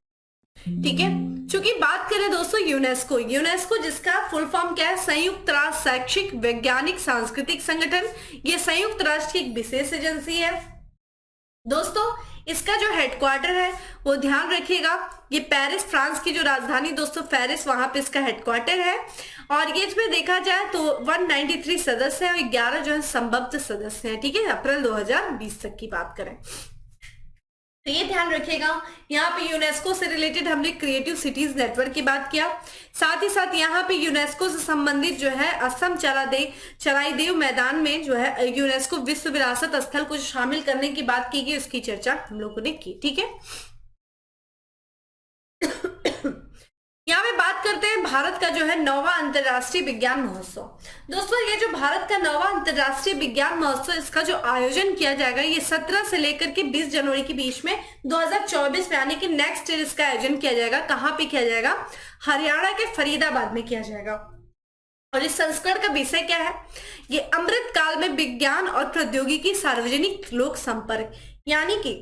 ठीक है, चूंकि बात करें दोस्तों यूनेस्को जिसका फुल फॉर्म क्या है, संयुक्त राष्ट्र शैक्षिक वैज्ञानिक सांस्कृतिक संगठन, ये संयुक्त राष्ट्र की एक विशेष एजेंसी है दोस्तों। इसका जो हेडक्वार्टर है वो ध्यान रखिएगा, ये पेरिस, फ्रांस की जो राजधानी दोस्तों पेरिस, वहां पे इसका हेडक्वार्टर है। और ये इसमें देखा जाए तो 193 सदस्य हैं और 11 जो है संबद्ध सदस्य हैं। ठीक है, अप्रैल 2020 तक की बात करें तो ये ध्यान रखिएगा। यहाँ पे यूनेस्को से रिलेटेड हमने क्रिएटिव सिटीज नेटवर्क की बात किया, साथ ही साथ यहाँ पे यूनेस्को से संबंधित जो है असम चराईदेव मैदान में जो है यूनेस्को विश्व विरासत स्थल को शामिल करने की बात की गई, उसकी चर्चा हम लोगों ने की। ठीक है, यहाँ पे बात करते हैं भारत का जो है 9वां अंतर्राष्ट्रीय विज्ञान महोत्सव। दोस्तों ये जो भारत का 9वां अंतर्राष्ट्रीय विज्ञान महोत्सव, इसका जो आयोजन किया जाएगा ये 17 से लेकर के 20 जनवरी के बीच में 2024 में, यानी कि नेक्स्ट ईयर इसका आयोजन किया जाएगा। कहाँ पे किया जाएगा, हरियाणा के फरीदाबाद में किया जाएगा। और इस संस्करण का विषय क्या है, ये अमृत काल में विज्ञान और प्रौद्योगिकी सार्वजनिक लोक संपर्क, यानी कि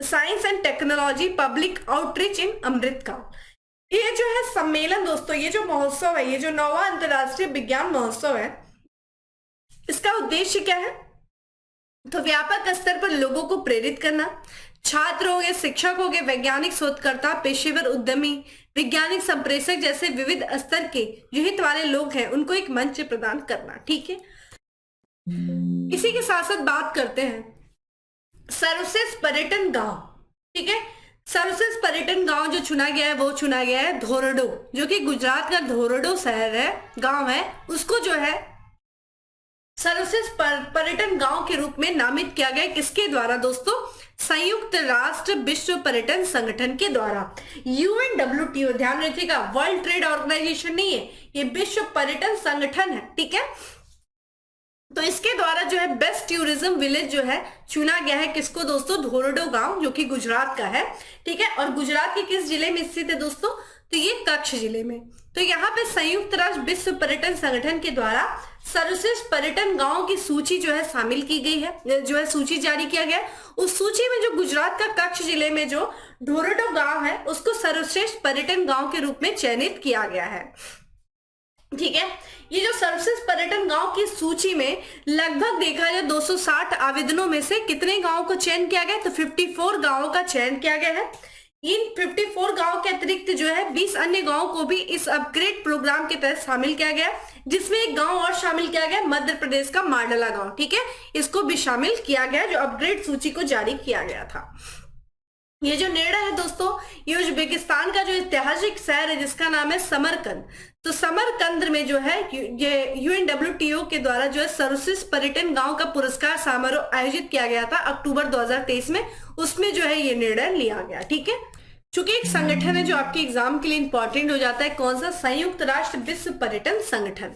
science and technology public outreach in Amrit Kaal. ये जो है सम्मेलन दोस्तों, ये जो महोत्सव है, ये जो 9वां अंतर्राष्ट्रीय विज्ञान महोत्सव है, इसका उद्देश्य क्या है, तो व्यापक स्तर पर लोगों को प्रेरित करना, छात्र हो गए, शिक्षक हो गए, वैज्ञानिक शोधकर्ता, पेशेवर उद्यमी, वैज्ञानिक संप्रेषक जैसे विविध स्तर के जो हित वाले लोग हैं उनको एक मंच प्रदान करना। ठीक है, इसी के साथ साथ बात करते हैं सर्वश्रेष्ठ पर्यटन गांव। ठीक है, सर्वश्रेष्ठ पर्यटन गांव जो चुना गया है वो चुना गया है धोरडो, जो कि गुजरात का धोरडो शहर है, गांव है, उसको जो है सर्वश्रेष्ठ पर्यटन गांव के रूप में नामित किया गया। किसके द्वारा दोस्तों, संयुक्त राष्ट्र विश्व पर्यटन संगठन के द्वारा, UNWTO, ध्यान रखिएगा, वर्ल्ड ट्रेड ऑर्गेनाइजेशन नहीं है, ये विश्व पर्यटन संगठन है। ठीक है, तो इसके द्वारा जो है बेस्ट टूरिज्म विलेज जो है चुना गया है, किसको दोस्तों? धोरडो गांव, जो कि गुजरात का है, ठीक है। और गुजरात के किस जिले में स्थित है दोस्तों? तो ये कच्छ जिले में। तो यहाँ पे संयुक्त राष्ट्र विश्व पर्यटन संगठन के द्वारा सर्वश्रेष्ठ पर्यटन गांव की सूची जो है शामिल की गई है, जो है सूची जारी किया गया है। उस सूची में जो गुजरात का कच्छ जिले में जो धोरडो गांव है उसको सर्वश्रेष्ठ पर्यटन गांव के रूप में चयनित किया गया है, ठीक है। ये जो सर्वश्रेष्ठ पर्यटन गांव की सूची में लगभग देखा जाए 260 आवेदनों में से कितने गांवों को चयन किया गया? तो 54 गांवों का चयन किया गया है। इन 54 गांव के अतिरिक्त जो है 20 अन्य गांवों को भी इस अपग्रेड प्रोग्राम के तहत शामिल किया गया, जिसमें एक गांव और शामिल किया गया, मध्य प्रदेश का मांडला गांव, ठीक है। इसको भी शामिल किया गया जो अपग्रेड सूची को जारी किया गया था। ये जो निर्णय है दोस्तों, ये उज्बेकिस्तान का जो ऐतिहासिक शहर है जिसका नाम है समरकंद, तो समरकंद में जो है ये UNWTO के द्वारा जो है सर्वश्रेष्ठ पर्यटन गांव का पुरस्कार समारोह आयोजित किया गया था अक्टूबर 2023 में, उसमें जो है ये निर्णय लिया गया, ठीक है। चूंकि एक संगठन है जो आपके एग्जाम के लिए इंपॉर्टेंट हो जाता है, कौन सा? संयुक्त राष्ट्र विश्व पर्यटन संगठन।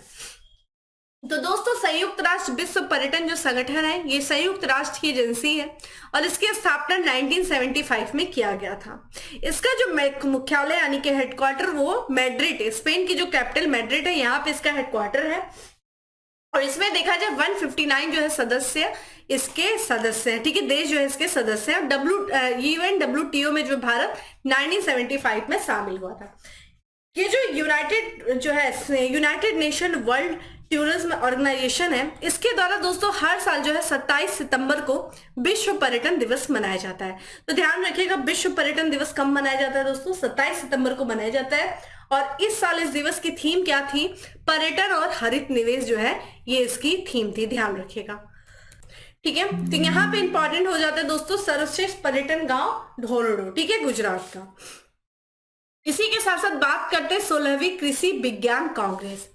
तो दोस्तों संयुक्त राष्ट्र विश्व पर्यटन जो संगठन है ये संयुक्त राष्ट्र की एजेंसी है और इसकी स्थापना 1975 में किया गया था। इसका जो मुख्यालय यानी कि हेडक्वार्टर वो मैड्रिड, स्पेन की जो कैपिटल मैड्रिड है, यहाँ पे इसका हेडक्वार्टर है। और इसमें देखा जाए 159 जो है सदस्य इसके सदस्य हैं, ठीक है, देश जो है इसके सदस्य हैं। UNWTO में जो भारत 1975 में शामिल हुआ था। ये जो United Nation World Tourism Organization है, इसके द्वारा दोस्तों हर साल जो है 27 सितंबर को विश्व पर्यटन दिवस मनाया जाता है। तो ध्यान रखिएगा, विश्व पर्यटन दिवस कब मनाया जाता है दोस्तों? 27 सितंबर को मनाया जाता है। और इस साल इस दिवस की थीम क्या थी? पर्यटन और हरित निवेश जो है ये इसकी थीम थी, ध्यान रखिएगा, ठीक है। तो यहाँ पे इंपॉर्टेंट हो जाता है दोस्तों सर्वश्रेष्ठ पर्यटन गांव धोरडो, ठीक है, गुजरात का। इसी के साथ साथ बात करते हैं 16वीं कृषि विज्ञान कांग्रेस।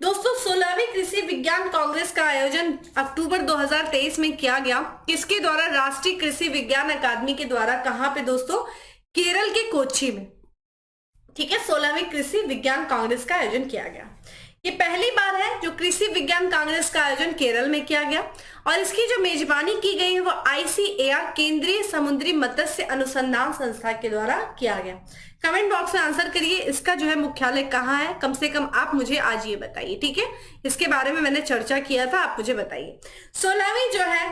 दोस्तों 16वीं कृषि विज्ञान कांग्रेस का आयोजन अक्टूबर 2023 में किया गया, किसके द्वारा? राष्ट्रीय कृषि विज्ञान अकादमी के द्वारा। कहां पे दोस्तों? केरल के कोच्चि में, ठीक है। 16वीं कृषि विज्ञान कांग्रेस का आयोजन किया गया। ये पहली बार है जो कृषि विज्ञान कांग्रेस का आयोजन केरल में किया गया और इसकी जो मेजबानी की गई है वो ICAR केंद्रीय समुद्री मत्स्य अनुसंधान संस्था के द्वारा किया गया। कमेंट बॉक्स में आंसर करिए, इसका जो है मुख्यालय कहाँ है? कम से कम आप मुझे आज ये बताइए, ठीक है। इसके बारे में मैंने चर्चा किया था, आप मुझे बताइए। 16वीं जो है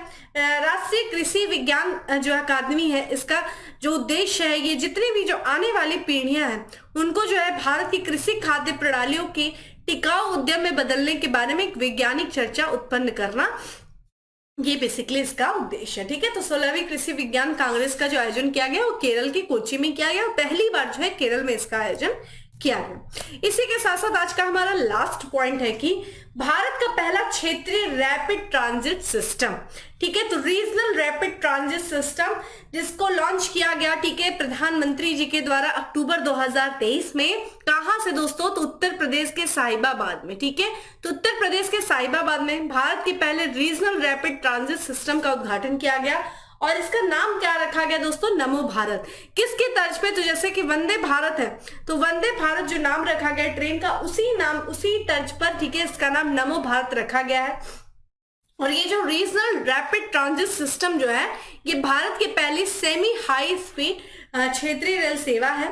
राष्ट्रीय कृषि विज्ञान जो अकादमी है, इसका जो उद्देश्य है ये जितनी भी जो आने वाली पीढ़ियां हैं उनको जो है भारत की कृषि खाद्य प्रणालियों की टिकाऊ उद्यम में बदलने के बारे में एक वैज्ञानिक चर्चा उत्पन्न करना, ये बेसिकली इसका उद्देश्य है, ठीक है। तो 16वीं कृषि विज्ञान कांग्रेस का जो आयोजन किया गया वो केरल के कोच्चि में किया गया और पहली बार जो है केरल में इसका आयोजन किया गया। इसी के साथ साथ आज का हमारा लास्ट पॉइंट है कि भारत का पहला क्षेत्रीय रैपिड ट्रांजिट सिस्टम, ठीक है, तो रीजनल रैपिड ट्रांजिट सिस्टम जिसको लॉन्च किया गया, ठीक है, प्रधानमंत्री जी के द्वारा अक्टूबर 2023 में। कहां से दोस्तों? तो उत्तर प्रदेश के साहिबाबाद में, ठीक है। तो उत्तर प्रदेश के साहिबाबाद में भारत के पहले रीजनल रैपिड ट्रांजिट सिस्टम का उद्घाटन किया गया और इसका नाम क्या रखा गया दोस्तों? नमो भारत। किसके तर्ज पे? तो जैसे कि वंदे भारत है, तो वंदे भारत जो नाम रखा गया ट्रेन का, उसी तर्ज पर, ठीक है, इसका नाम नमो भारत रखा गया है। और ये जो रीजनल रैपिड ट्रांजिट सिस्टम जो है ये भारत की पहली सेमी हाई स्पीड क्षेत्रीय रेल सेवा है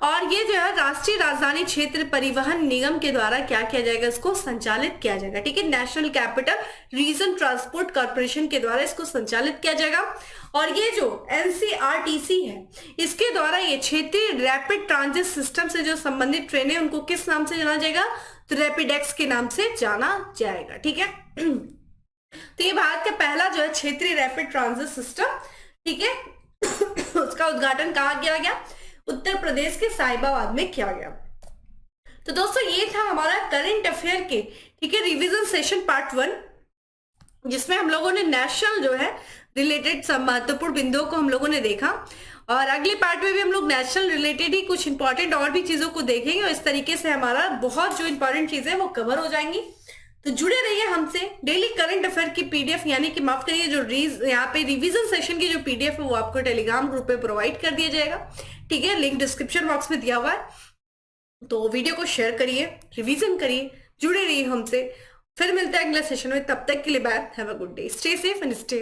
और ये जो है राष्ट्रीय राजधानी क्षेत्र परिवहन निगम के द्वारा क्या किया जाएगा? इसको संचालित किया जाएगा, ठीक है। National capital region transport corporation के द्वारा इसको संचालित किया जाएगा और ये जो NCRTC है इसके द्वारा ये क्षेत्रीय रैपिड ट्रांजिट सिस्टम से जो संबंधित ट्रेनें उनको किस नाम से जाना जाएगा? तो रैपिडेक्स के नाम से जाना जाएगा, ठीक है। तो ये भारत का पहला जो है क्षेत्रीय रैपिड ट्रांजिट सिस्टम, ठीक है, उसका उद्घाटन कहाँ किया गया? उत्तर प्रदेश के साहिबाबाद में किया गया। तो दोस्तों ये था हमारा करंट अफेयर के, ठीक है, रिवीजन सेशन पार्ट 1, जिसमें हम लोगों ने नेशनल जो है रिलेटेड सब महत्वपूर्ण बिंदुओं को हम लोगों ने देखा और अगले पार्ट में भी हम लोग नेशनल रिलेटेड ही कुछ इंपॉर्टेंट और भी चीजों को देखेंगे और इस तरीके से हमारा बहुत जो इंपॉर्टेंट चीजें वो कवर हो जाएंगी। तो जुड़े रहिए हमसे। डेली करंट अफेयर की PDF यानी कि माफ करिए जो यहाँ पे रिवीजन सेशन की जो PDF है वो आपको टेलीग्राम ग्रुप पे प्रोवाइड कर दिया जाएगा, ठीक है, लिंक डिस्क्रिप्शन बॉक्स में दिया हुआ है। तो वीडियो को शेयर करिए, रिवीजन करिए, जुड़े रहिए हमसे फिर मिलते हैं अगले सेशन में, तब तक के लिए bye, have a good day, stay safe and stay